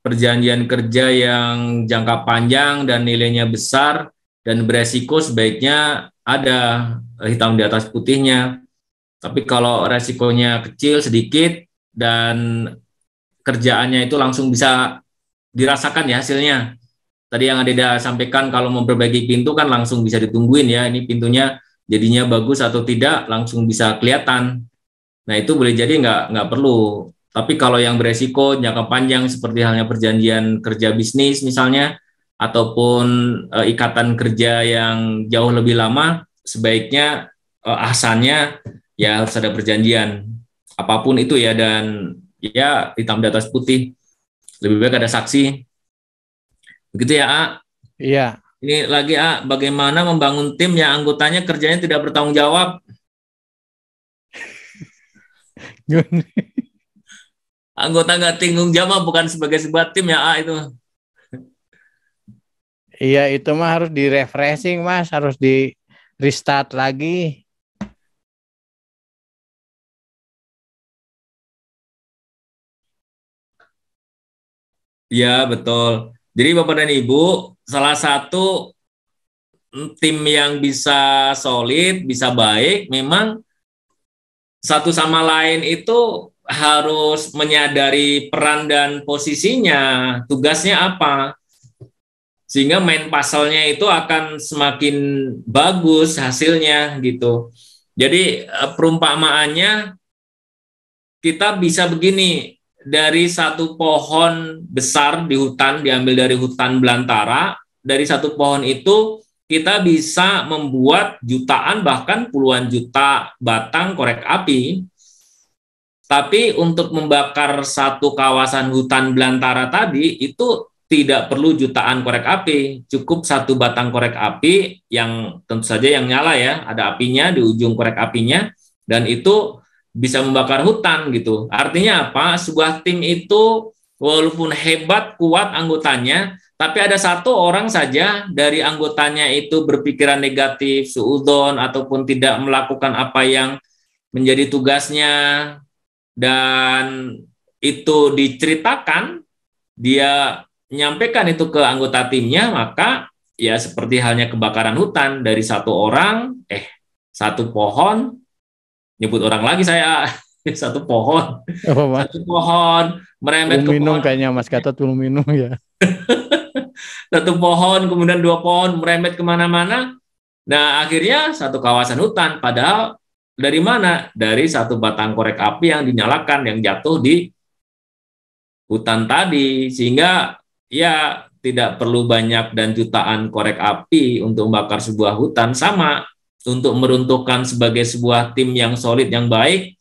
perjanjian kerja yang jangka panjang dan nilainya besar dan beresiko sebaiknya ada hitam di atas putihnya. Tapi kalau resikonya kecil sedikit dan kerjaannya itu langsung bisa dirasakan ya hasilnya. Tadi yang Adeda sampaikan kalau memperbaiki pintu kan langsung bisa ditungguin ya, ini pintunya jadinya bagus atau tidak langsung bisa kelihatan. Nah itu boleh jadi nggak perlu. Tapi kalau yang beresiko jangka panjang seperti halnya perjanjian kerja bisnis misalnya, ataupun ikatan kerja yang jauh lebih lama, sebaiknya ahsannya ya harus ada perjanjian apapun itu ya, dan ya hitam di atas putih, lebih baik ada saksi. Begitu ya Iya. Ini lagi bagaimana membangun tim yang anggotanya kerjanya tidak bertanggung jawab? Anggota nggak tanggung jawab bukan sebagai sebuah tim ya itu. Iya, itu mah harus di refreshing Mas, harus di restart lagi. Ya betul. Jadi Bapak dan Ibu, salah satu tim yang bisa solid, bisa baik, memang satu sama lain itu harus menyadari peran dan posisinya, tugasnya apa, sehingga main puzzle-nya itu akan semakin bagus hasilnya gitu. Jadi perumpamaannya kita bisa begini, dari satu pohon besar di hutan, diambil dari hutan belantara, dari satu pohon itu kita bisa membuat jutaan bahkan puluhan juta batang korek api. Tapi untuk membakar satu kawasan hutan belantara tadi itu tidak perlu jutaan korek api, cukup satu batang korek api yang tentu saja yang nyala ya, ada apinya di ujung korek apinya, dan itu bisa membakar hutan gitu. Artinya apa? Sebuah tim itu walaupun hebat, kuat anggotanya, tapi ada satu orang saja dari anggotanya itu berpikiran negatif, suudzon, ataupun tidak melakukan apa yang menjadi tugasnya, dan itu diceritakan, dia menyampaikan itu ke anggota timnya, maka ya seperti halnya kebakaran hutan, dari satu orang, satu pohon, nyebut orang lagi saya. Satu pohon, Apa, Mas? satu pohon merembet ke Belum minum pohon, kayaknya Mas Gatot belum minum ya. satu pohon, kemudian dua pohon merembet kemana-mana. Nah, akhirnya satu kawasan hutan. Padahal dari mana? Dari satu batang korek api yang dinyalakan, yang jatuh di hutan tadi. Sehingga ya tidak perlu banyak dan jutaan korek api untuk membakar sebuah hutan. Sama untuk meruntuhkan sebagai sebuah tim yang solid, yang baik.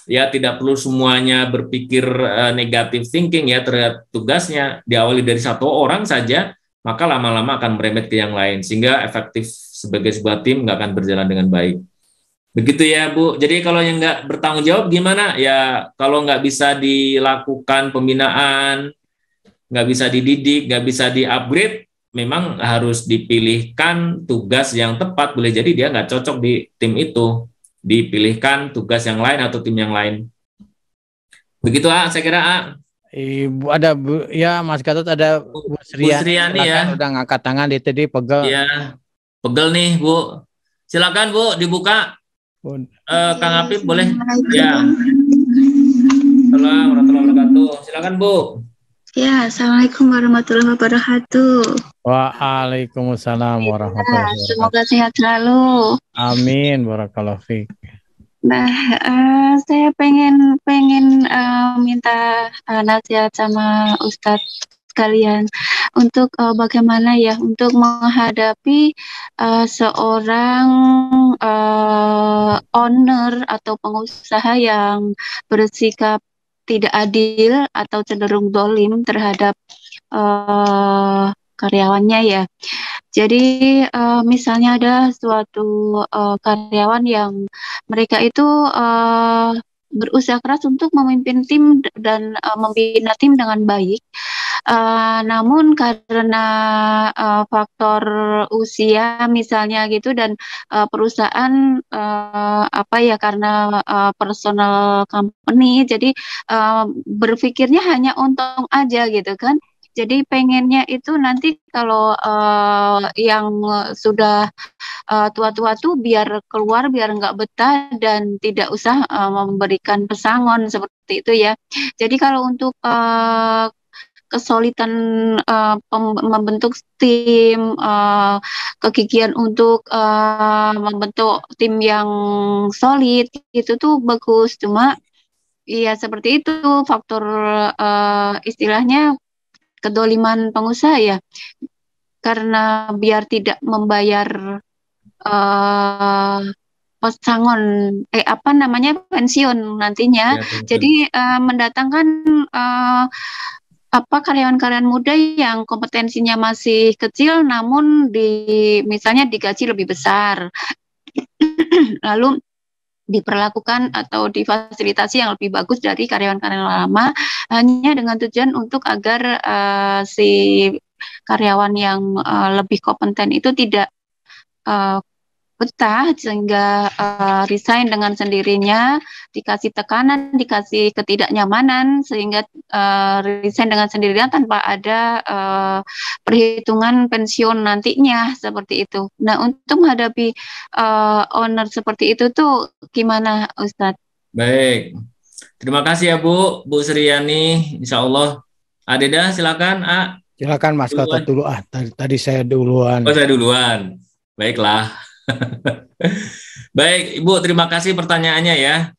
Ya tidak perlu semuanya berpikir negatif thinking ya terhadap tugasnya. Diawali dari satu orang saja, maka lama-lama akan merembet ke yang lain, sehingga efektif sebagai sebuah tim nggak akan berjalan dengan baik. Begitu ya Bu. Jadi kalau yang nggak bertanggung jawab gimana? Ya kalau nggak bisa dilakukan pembinaan, nggak bisa dididik, nggak bisa di-upgrade, memang harus dipilihkan tugas yang tepat. Boleh jadi dia nggak cocok di tim itu, dipilihkan tugas yang lain atau tim yang lain. Begitu saya kira Ibu ada Bu, ya Mas Gatot ada Bu Sriani ya. Udah ngangkat tangan di tadi pegel. Iya, pegel nih Bu. Silakan Bu, dibuka. Kang Apip boleh? Ya. Assalamualaikum warahmatullahi wabarakatuh. Silakan Bu. Ya, Assalamualaikum warahmatullahi wabarakatuh. Waalaikumsalam warahmatullahi wabarakatuh. Semoga sehat selalu. Amin, barakallahu fiik. Nah, saya pengen minta nasihat sama Ustadz sekalian untuk bagaimana ya untuk menghadapi seorang owner atau pengusaha yang bersikap tidak adil atau cenderung dolim terhadap karyawannya ya. Jadi misalnya ada suatu karyawan yang mereka itu berusaha keras untuk memimpin tim dan membina tim dengan baik. Namun karena faktor usia misalnya gitu dan perusahaan karena personal company jadi berpikirnya hanya untung aja gitu kan. Jadi pengennya itu nanti kalau yang sudah tua-tua tuh biar keluar, biar nggak betah dan tidak usah memberikan pesangon seperti itu ya. Jadi kalau untuk kesulitan membentuk tim, kegigihan untuk membentuk tim yang solid itu tuh bagus. Cuma ya seperti itu faktor istilahnya kedoliman pengusaha ya, karena biar tidak membayar pesangon pensiun nantinya ya, jadi mendatangkan karyawan-karyawan muda yang kompetensinya masih kecil namun misalnya digaji lebih besar lalu diperlakukan atau difasilitasi yang lebih bagus dari karyawan-karyawan lama hanya dengan tujuan untuk agar si karyawan yang lebih kompeten itu tidak betah sehingga resign dengan sendirinya, dikasih tekanan, dikasih ketidaknyamanan sehingga resign dengan sendirinya tanpa ada perhitungan pensiun nantinya seperti itu. Nah, untuk menghadapi owner seperti itu tuh gimana Ustadz? Baik, terima kasih ya Bu Sriani. Insya Allah. Adeda silakan Silakan Mas Gatot dulu tadi saya duluan. Oh saya duluan. Baiklah. Baik, Ibu, terima kasih pertanyaannya ya.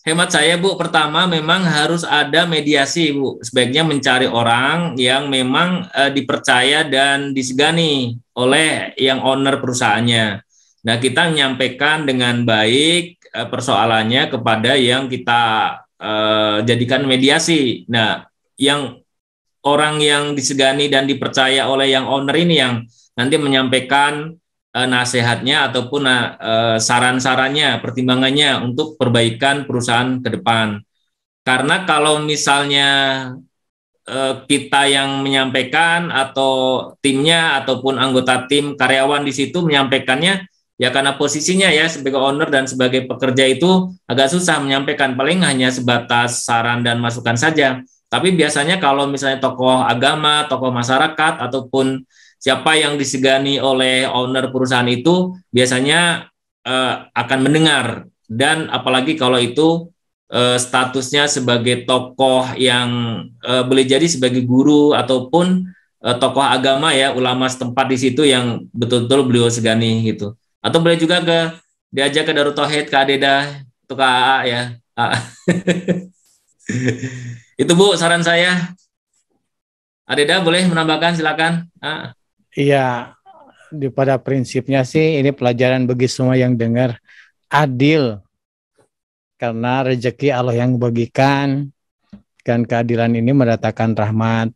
Hemat saya, Bu, pertama memang harus ada mediasi, Bu. Sebaiknya mencari orang yang memang dipercaya dan disegani oleh yang owner perusahaannya. Nah, kita menyampaikan dengan baik persoalannya kepada yang kita jadikan mediasi. Nah, yang orang yang disegani dan dipercaya oleh yang owner ini yang nanti menyampaikan nasihatnya ataupun saran-sarannya, pertimbangannya untuk perbaikan perusahaan ke depan. Karena kalau misalnya kita yang menyampaikan atau timnya ataupun anggota tim karyawan di situ menyampaikannya, ya karena posisinya ya sebagai owner dan sebagai pekerja itu agak susah menyampaikan, paling hanya sebatas saran dan masukan saja. Tapi biasanya kalau misalnya tokoh agama, tokoh masyarakat ataupun siapa yang disegani oleh owner perusahaan itu biasanya akan mendengar dan apalagi kalau itu statusnya sebagai tokoh yang boleh jadi sebagai guru ataupun tokoh agama ya, ulama setempat di situ yang betul-betul beliau segani gitu. Atau boleh juga diajak ke Darut Tauhid, ke Adeda atau ke AA ya. Itu Bu saran saya. Adeda boleh menambahkan, silakan. Iya, pada prinsipnya sih ini pelajaran bagi semua yang dengar, adil. Karena rezeki Allah yang bagikan, dan keadilan ini mendatangkan rahmat,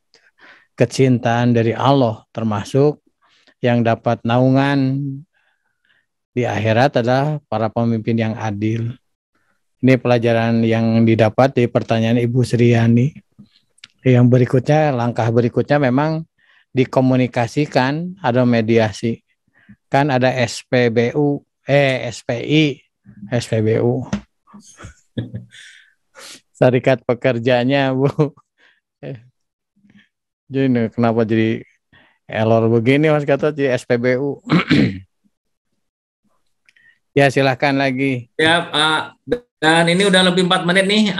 kecintaan dari Allah, termasuk yang dapat naungan di akhirat adalah para pemimpin yang adil. Ini pelajaran yang didapat di pertanyaan Ibu Sriani. Yang berikutnya, langkah berikutnya memang dikomunikasikan, ada mediasi. Kan ada SPBU, SPBU. Serikat Pekerjanya, Bu. Jadi kenapa jadi error begini Mas Gatot, jadi SPBU? Ya silahkan lagi. Ya, dan ini udah lebih 4 menit nih,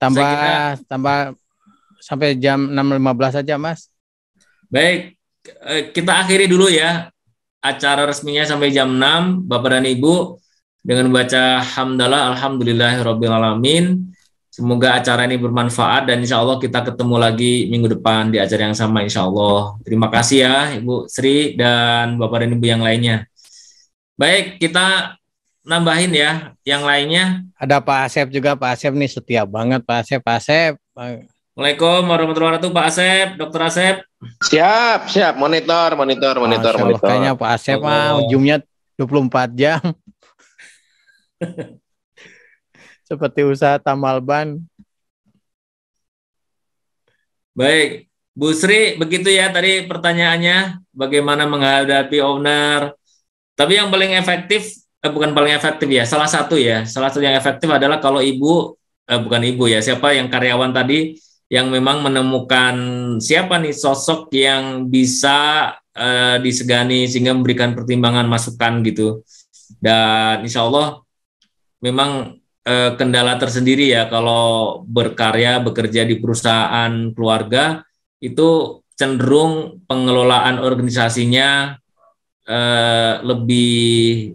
Tambah sampai jam 6.15 saja, Mas. Baik, kita akhiri dulu ya acara resminya sampai jam 6, Bapak dan Ibu, dengan baca hamdalah alhamdulillahirabbil alamin. Semoga acara ini bermanfaat dan insya Allah kita ketemu lagi minggu depan di acara yang sama insya Allah. Terima kasih ya Ibu Sri dan Bapak dan Ibu yang lainnya. Baik, kita nambahin ya yang lainnya. Ada Pak Asep juga, Pak Asep nih setia banget Pak Asep. Assalamualaikum warahmatullahi wabarakatuh, Pak Asep, Dokter Asep. Siap, monitor. Kayaknya Pak Asep ujungnya 24 jam. Seperti usaha tambal ban. Baik, Bu Sri, begitu ya tadi pertanyaannya, bagaimana menghadapi owner. Tapi yang paling efektif, bukan paling efektif ya, salah satu yang efektif adalah kalau bukan ibu ya, siapa yang karyawan tadi yang memang menemukan siapa nih sosok yang bisa disegani sehingga memberikan pertimbangan masukan gitu. Dan insya Allah memang kendala tersendiri ya kalau bekerja di perusahaan keluarga itu cenderung pengelolaan organisasinya lebih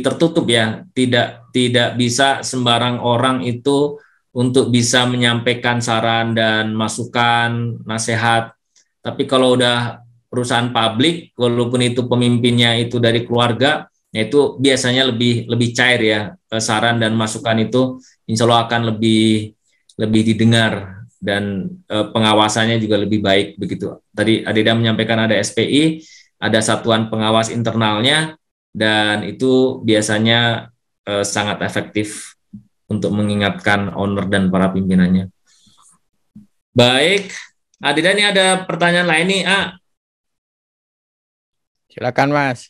tertutup ya, tidak bisa sembarang orang itu untuk bisa menyampaikan saran dan masukan, nasihat. Tapi kalau udah perusahaan publik, walaupun itu pemimpinnya itu dari keluarga, itu biasanya lebih cair ya, saran dan masukan itu insya Allah akan lebih didengar dan pengawasannya juga lebih baik begitu. Tadi Adeda menyampaikan ada SPI, ada satuan pengawas internalnya, dan itu biasanya sangat efektif untuk mengingatkan owner dan para pimpinannya. Baik, Adeda ini ada pertanyaan lain nih, Silakan Mas.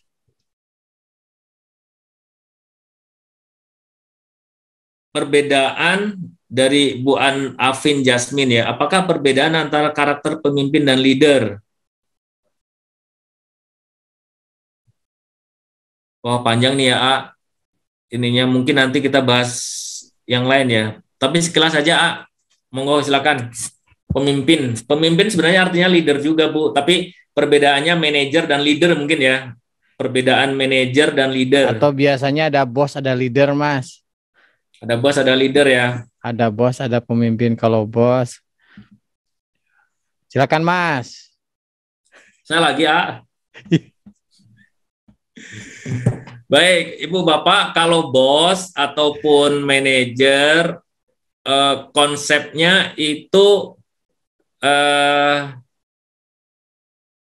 Perbedaan dari Bu Afin Jasmine ya, apakah perbedaan antara karakter pemimpin dan leader? Wah panjang nih ya ininya, mungkin nanti kita bahas yang lain ya. Tapi sekilas saja monggo silakan. Pemimpin sebenarnya artinya leader juga Bu, tapi perbedaannya manajer dan leader mungkin ya. Perbedaan manajer dan leader. Atau biasanya ada bos, ada leader Mas. Ada bos, ada leader ya. Ada bos, ada pemimpin. Kalau bos, silakan Mas. Saya lagi Baik, Ibu Bapak, kalau bos ataupun manajer konsepnya itu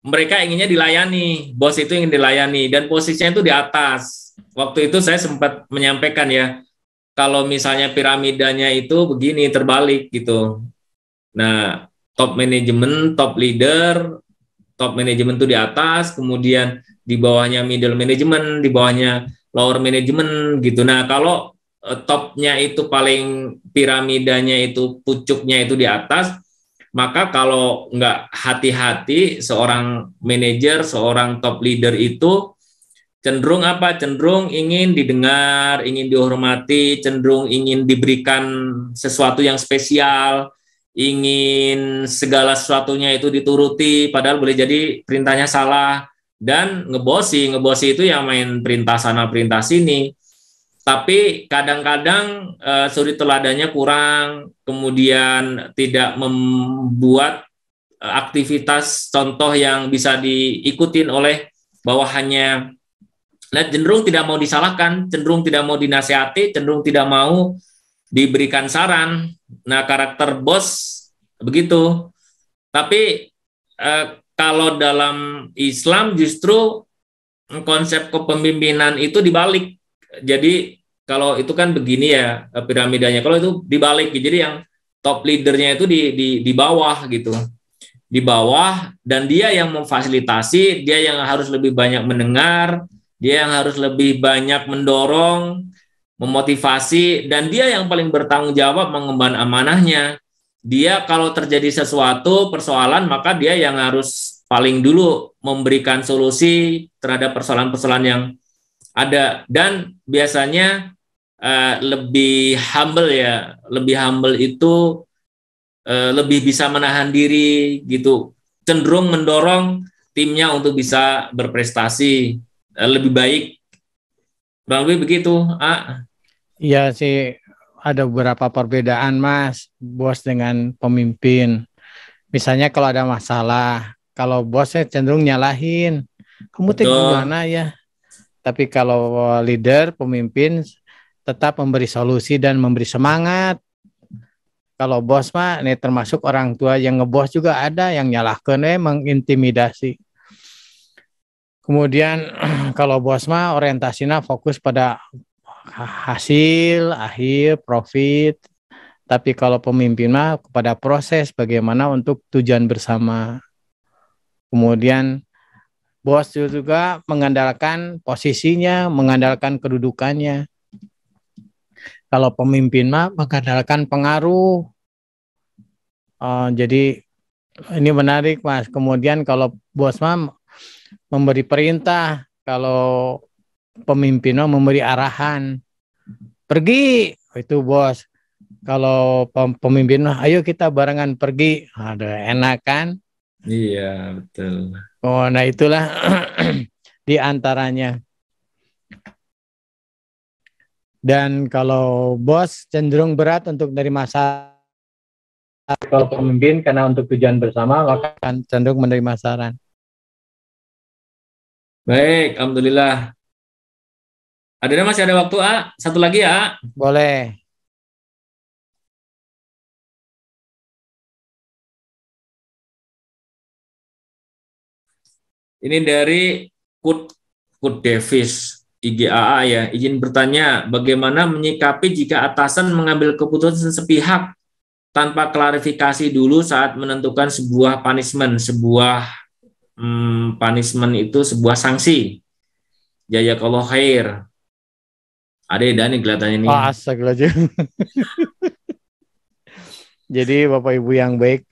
mereka inginnya dilayani, bos itu ingin dilayani dan posisinya itu di atas. Waktu itu saya sempat menyampaikan ya, kalau misalnya piramidanya itu begini terbalik gitu. Nah, top manajemen, top leader, top manajemen itu di atas, kemudian di bawahnya middle management, di bawahnya lower management gitu. Nah, kalau topnya itu paling piramidanya itu pucuknya itu di atas, maka kalau nggak hati-hati seorang manajer, seorang top leader itu Cenderung apa? Cenderung ingin didengar, ingin dihormati, cenderung ingin diberikan sesuatu yang spesial, ingin segala sesuatunya itu dituruti, padahal boleh jadi perintahnya salah. Dan ngebosi itu yang main perintah sana perintah sini. Tapi kadang-kadang suri teladannya kurang, kemudian tidak membuat aktivitas contoh yang bisa diikutin oleh bawahannya. Nah, cenderung tidak mau disalahkan, cenderung tidak mau dinasehati, cenderung tidak mau diberikan saran. Nah, karakter bos begitu. Tapi kalau dalam Islam justru konsep kepemimpinan itu dibalik. Jadi kalau itu kan begini ya piramidanya. Kalau itu dibalik, jadi yang top leadernya itu di bawah gitu, di bawah, dan dia yang memfasilitasi, dia yang harus lebih banyak mendengar, dia yang harus lebih banyak mendorong, memotivasi, dan dia yang paling bertanggung jawab mengemban amanahnya. Dia kalau terjadi sesuatu persoalan, maka dia yang harus paling dulu memberikan solusi terhadap persoalan-persoalan yang ada. Dan biasanya lebih humble ya, lebih humble itu lebih bisa menahan diri gitu, cenderung mendorong timnya untuk bisa berprestasi lebih baik. Bang Wi begitu, Iya sih, ada beberapa perbedaan Mas, bos dengan pemimpin. Misalnya kalau ada masalah, kalau bosnya cenderung nyalahin, kamu tuh gimana ya? Tapi kalau leader, pemimpin tetap memberi solusi dan memberi semangat. Kalau bos mah, ini termasuk orang tua yang ngebos juga ada yang nyalahkan, mengintimidasi. Kemudian kalau bos mah orientasinya fokus pada hasil, akhir, profit. Tapi kalau pemimpin mah kepada proses bagaimana untuk tujuan bersama. Kemudian bos juga mengandalkan posisinya, mengandalkan kedudukannya. Kalau pemimpin mah mengandalkan pengaruh. Jadi ini menarik Mas. Kemudian kalau bos mah memberi perintah, kalau pemimpin mah memberi arahan. Pergi, itu bos. Kalau pemimpin mah ayo kita barengan pergi. Ada enak kan? Iya, betul. Oh, nah itulah di antaranya. Dan kalau bos cenderung berat untuk dari masalah, kalau pemimpin karena untuk tujuan bersama maka akan cenderung menerima saran. Baik, alhamdulillah. Masih ada waktu, satu lagi ya. Boleh. Ini dari Kut Davis, IGAA ya. Izin bertanya, bagaimana menyikapi jika atasan mengambil keputusan sepihak tanpa klarifikasi dulu saat menentukan sebuah punishment, punishment itu sebuah sanksi. Jazakallahu khair. Ada nih kelihatannya nih. Astagfirullahaladzim. Jadi Bapak Ibu yang baik,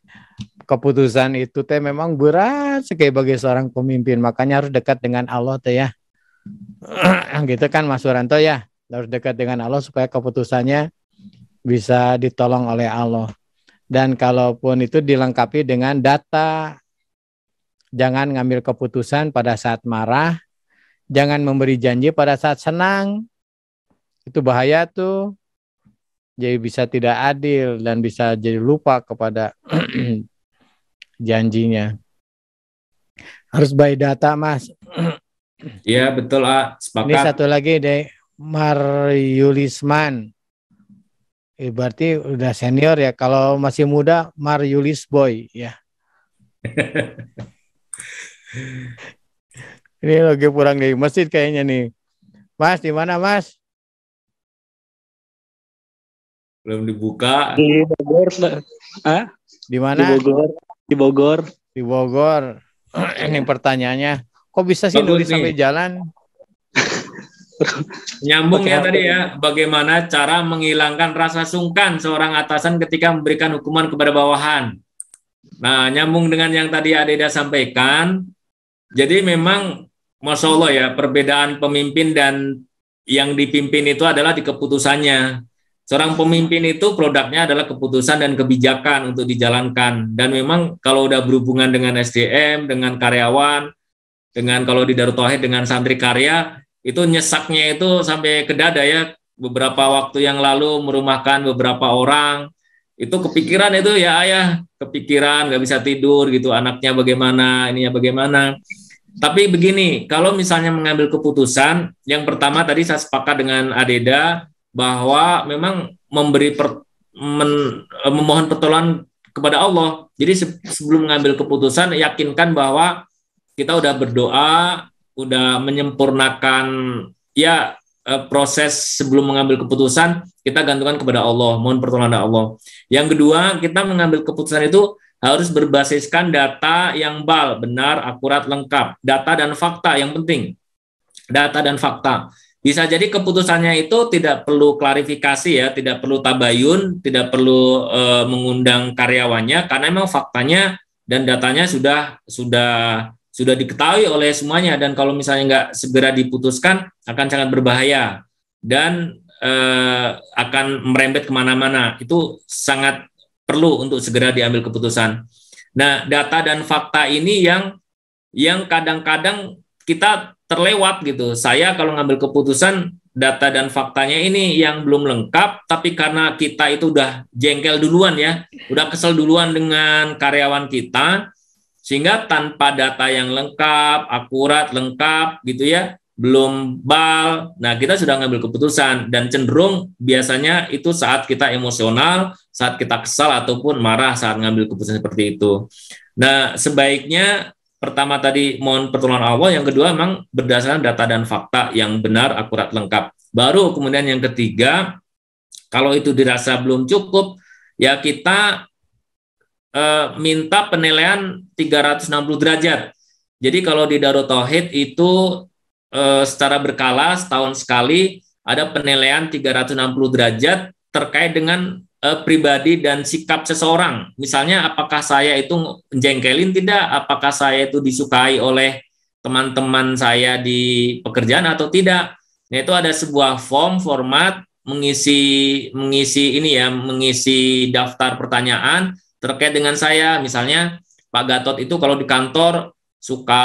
keputusan itu teh memang berat sekali bagi seorang pemimpin, makanya harus dekat dengan Allah teh ya. Gitu kan Mas Suranto ya, harus dekat dengan Allah supaya keputusannya bisa ditolong oleh Allah. Dan kalaupun itu dilengkapi dengan data, jangan ngambil keputusan pada saat marah, jangan memberi janji pada saat senang. Itu bahaya tuh. Jadi bisa tidak adil dan bisa jadi lupa kepada janjinya. Harus by data, Mas. Iya, betul, sepakat. Ini satu lagi deh, Maryulisman. Berarti udah senior ya. Kalau masih muda, Maryulis Boy ya. Ini lagi pulang dari masjid kayaknya nih. Mas, di mana Mas? Belum dibuka. Di Bogor. Di mana? Di Bogor. Di Bogor. Ini pertanyaannya, kok bisa sih nulis sampai jalan? Nyambung ya tadi ya, bagaimana cara menghilangkan rasa sungkan seorang atasan ketika memberikan hukuman kepada bawahan. Nah, nyambung dengan yang tadi Adeda sampaikan. Jadi memang Masya Allah ya, perbedaan pemimpin dan yang dipimpin itu adalah di keputusannya. Seorang pemimpin itu produknya adalah keputusan dan kebijakan untuk dijalankan. Dan memang kalau udah berhubungan dengan SDM, dengan karyawan, dengan kalau di Darut Tauhid dengan santri karya, itu nyesaknya itu sampai ke dada ya. Beberapa waktu yang lalu merumahkan beberapa orang, itu kepikiran itu ya ayah, kepikiran nggak bisa tidur gitu, anaknya bagaimana, ininya bagaimana. Tapi begini, kalau misalnya mengambil keputusan, yang pertama tadi saya sepakat dengan Adeda bahwa memang memohon pertolongan kepada Allah. Jadi sebelum mengambil keputusan, yakinkan bahwa kita udah berdoa, udah menyempurnakan ya proses sebelum mengambil keputusan, kita gantungkan kepada Allah, mohon pertolongan Allah. Yang kedua, kita mengambil keputusan itu harus berbasiskan data yang benar, akurat, lengkap. Data dan fakta yang penting. Data dan fakta. Bisa jadi keputusannya itu tidak perlu klarifikasi ya, tidak perlu tabayun, tidak perlu mengundang karyawannya, karena memang faktanya dan datanya sudah diketahui oleh semuanya. Dan kalau misalnya nggak segera diputuskan, akan sangat berbahaya dan akan merembet kemana-mana. Itu sangat perlu untuk segera diambil keputusan. Nah, data dan fakta ini yang kadang-kadang kita terlewat gitu. Saya kalau ngambil keputusan, data dan faktanya ini yang belum lengkap, tapi karena kita itu udah jengkel duluan ya, udah kesel duluan dengan karyawan kita, sehingga tanpa data yang lengkap, akurat, lengkap gitu ya, belum bal. Nah, kita sudah ngambil keputusan dan cenderung biasanya itu saat kita emosional, saat kita kesal ataupun marah saat ngambil keputusan seperti itu. Nah, sebaiknya pertama tadi mohon pertolongan Allah, yang kedua memang berdasarkan data dan fakta yang benar, akurat, lengkap. Baru kemudian yang ketiga, kalau itu dirasa belum cukup, ya kita minta penilaian 360 derajat. Jadi kalau di Darut Tauhid itu secara berkala setahun sekali ada penilaian 360 derajat terkait dengan pribadi dan sikap seseorang. Misalnya apakah saya itu jengkelin tidak, apakah saya itu disukai oleh teman-teman saya di pekerjaan atau tidak. Nah, itu ada sebuah format mengisi daftar pertanyaan terkait dengan saya. Misalnya Pak Gatot itu kalau di kantor suka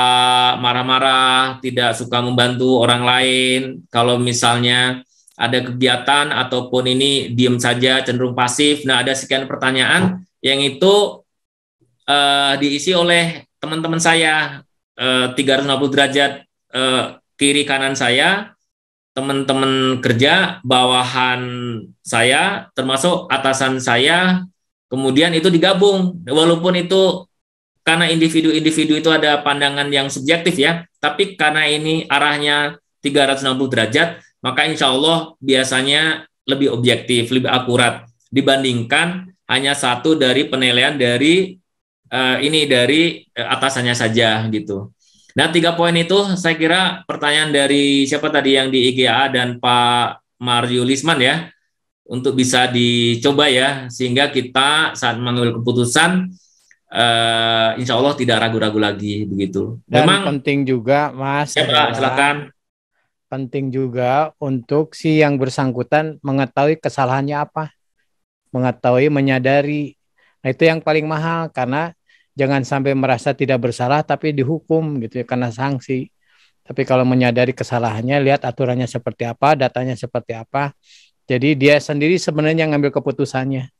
marah-marah, tidak suka membantu orang lain. Kalau misalnya ada kegiatan ataupun ini diam saja, cenderung pasif. Nah, ada sekian pertanyaan yang itu diisi oleh teman-teman saya, 360 derajat kiri kanan saya, teman-teman kerja, bawahan saya, termasuk atasan saya, kemudian itu digabung. Walaupun itu karena individu-individu itu ada pandangan yang subjektif ya, tapi karena ini arahnya 360 derajat, maka insya Allah biasanya lebih objektif, lebih akurat dibandingkan hanya satu dari penilaian dari atasannya saja gitu. Nah, 3 poin itu saya kira pertanyaan dari siapa tadi yang di IGA dan Pak Mario Lisman ya, untuk bisa dicoba ya, sehingga kita saat mengambil keputusan insya Allah tidak ragu-ragu lagi begitu. Dan memang penting juga Mas, ya Pak, silakan. Penting juga untuk si yang bersangkutan mengetahui kesalahannya apa, menyadari. Nah, itu yang paling mahal, karena jangan sampai merasa tidak bersalah tapi dihukum gitu ya karena sanksi. Tapi kalau menyadari kesalahannya, lihat aturannya seperti apa, datanya seperti apa. Jadi dia sendiri sebenarnya ngambil keputusannya.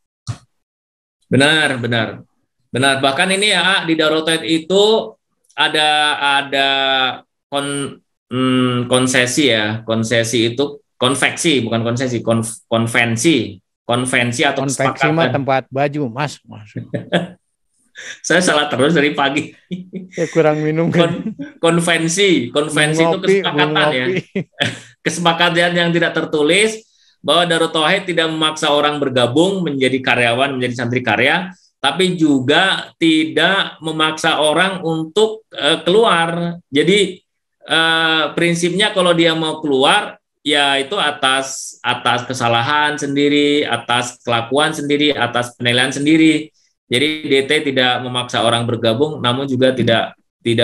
Benar. Bahkan ini ya di Darut Tauhid itu ada konsesi ya. Konsesi itu konveksi, bukan konsesi, konvensi atau kesepakatan. Konveksi mah tempat baju, Mas. Saya salah terus dari pagi. Saya kurang minum kan. Konvensi itu kesepakatan ya. Kesepakatan yang tidak tertulis bahwa Darut Tauhid tidak memaksa orang bergabung menjadi karyawan, menjadi santri karya, tapi juga tidak memaksa orang untuk keluar. Jadi prinsipnya kalau dia mau keluar, ya itu atas kesalahan sendiri, atas kelakuan sendiri, atas penilaian sendiri. Jadi DT tidak memaksa orang bergabung, namun juga tidak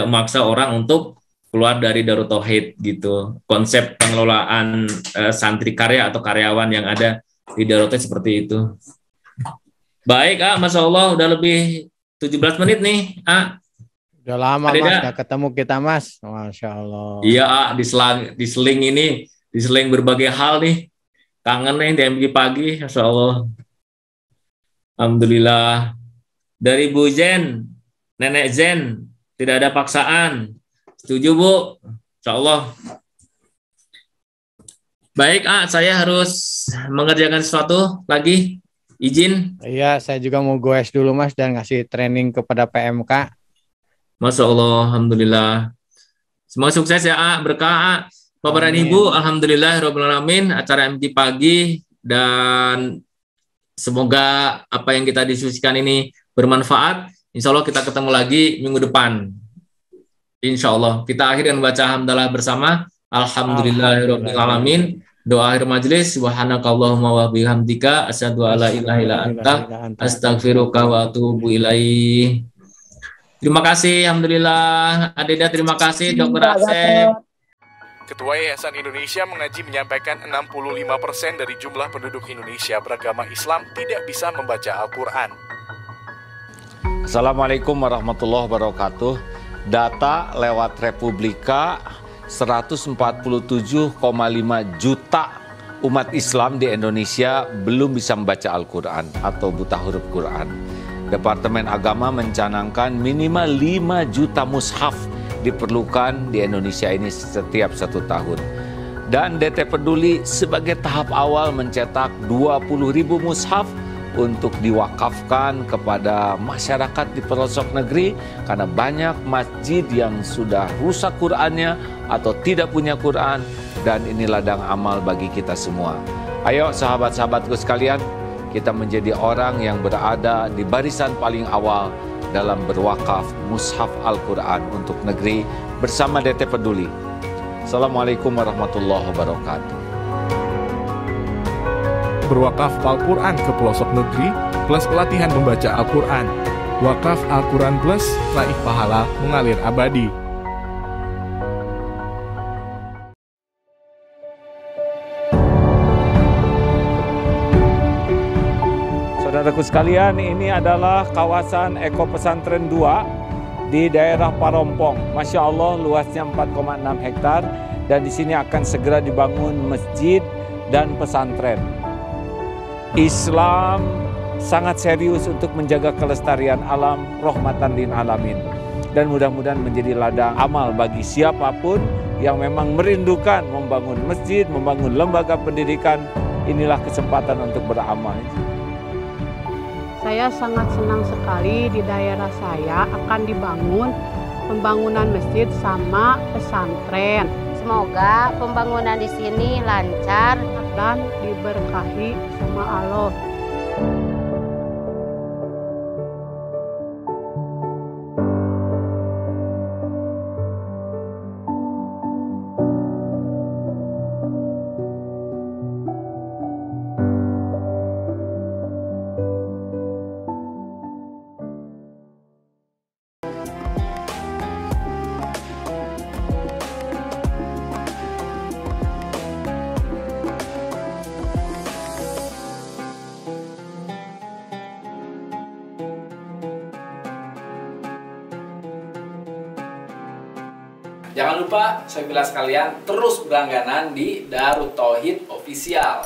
memaksa orang untuk keluar dari Darut Tauhid gitu. Konsep pengelolaan santri karya atau karyawan yang ada di Darut Tauhid seperti itu. Baik, Masya Allah udah lebih 17 menit nih, Udah lama Adeda. Mas, udah ketemu kita Mas. Masya Allah. Iya, diseling berbagai hal nih. Kangen nih DMG pagi, Masya Allah. Alhamdulillah. Dari Bu Zen, Nenek Zen, tidak ada paksaan. Setuju Bu? Insya Allah. Baik, saya harus mengerjakan sesuatu lagi. Izin. Iya, saya juga mau goes dulu Mas dan ngasih training kepada PMK. Masya Allah, Alhamdulillah. Semoga sukses ya, berkah. Bapak dan Ibu, Alhamdulillah, Alamin, acara MT pagi, dan semoga apa yang kita diskusikan ini bermanfaat. Insya Allah kita ketemu lagi minggu depan. Insya Allah. Kita akhiri dengan baca hamdalah bersama. Alhamdulillahirrahmanirrahim. Doa akhir majelis. Subhanakallahumma wa bihamdika. Asyhadu alla ilaha illa anta. Astaghfiruka wa atubu ilaih. Terima kasih, Alhamdulillah. Adeda, terima kasih. Dr. Asep. Ketua Yayasan Indonesia Mengaji menyampaikan 65% dari jumlah penduduk Indonesia beragama Islam tidak bisa membaca Al-Quran. Assalamualaikum warahmatullahi wabarakatuh. Data lewat Republika, 147,5 juta umat Islam di Indonesia belum bisa membaca Al-Quran atau buta huruf Quran. Departemen Agama mencanangkan minimal 5 juta mushaf diperlukan di Indonesia ini setiap 1 tahun. Dan DT Peduli sebagai tahap awal mencetak 20.000 mushaf untuk diwakafkan kepada masyarakat di pelosok negeri karena banyak masjid yang sudah rusak Qur'annya atau tidak punya Qur'an, dan ini ladang amal bagi kita semua. Ayo sahabat-sahabatku sekalian, kita menjadi orang yang berada di barisan paling awal dalam berwakaf mushaf Al-Quran untuk negeri bersama DT Peduli. Assalamualaikum warahmatullahi wabarakatuh. Berwakaf Al-Quran ke pelosok negeri plus pelatihan membaca Al-Quran. Wakaf Al-Quran Plus, raih pahala mengalir abadi. Saudaraku sekalian, ini adalah kawasan Eko Pesantren 2 di daerah Parompong. Masya Allah, luasnya 4,6 hektar, dan di sini akan segera dibangun masjid dan pesantren. Islam sangat serius untuk menjaga kelestarian alam, rahmatan lil alamin, dan mudah-mudahan menjadi ladang amal bagi siapapun yang memang merindukan membangun masjid, membangun lembaga pendidikan. Inilah kesempatan untuk beramal. Saya sangat senang sekali di daerah saya akan dibangun pembangunan masjid sama pesantren. Semoga pembangunan di sini lancar dan diberkahi sama Allah. Jangan lupa, saya bilang sekalian, terus berlangganan di Darut Tauhid Official.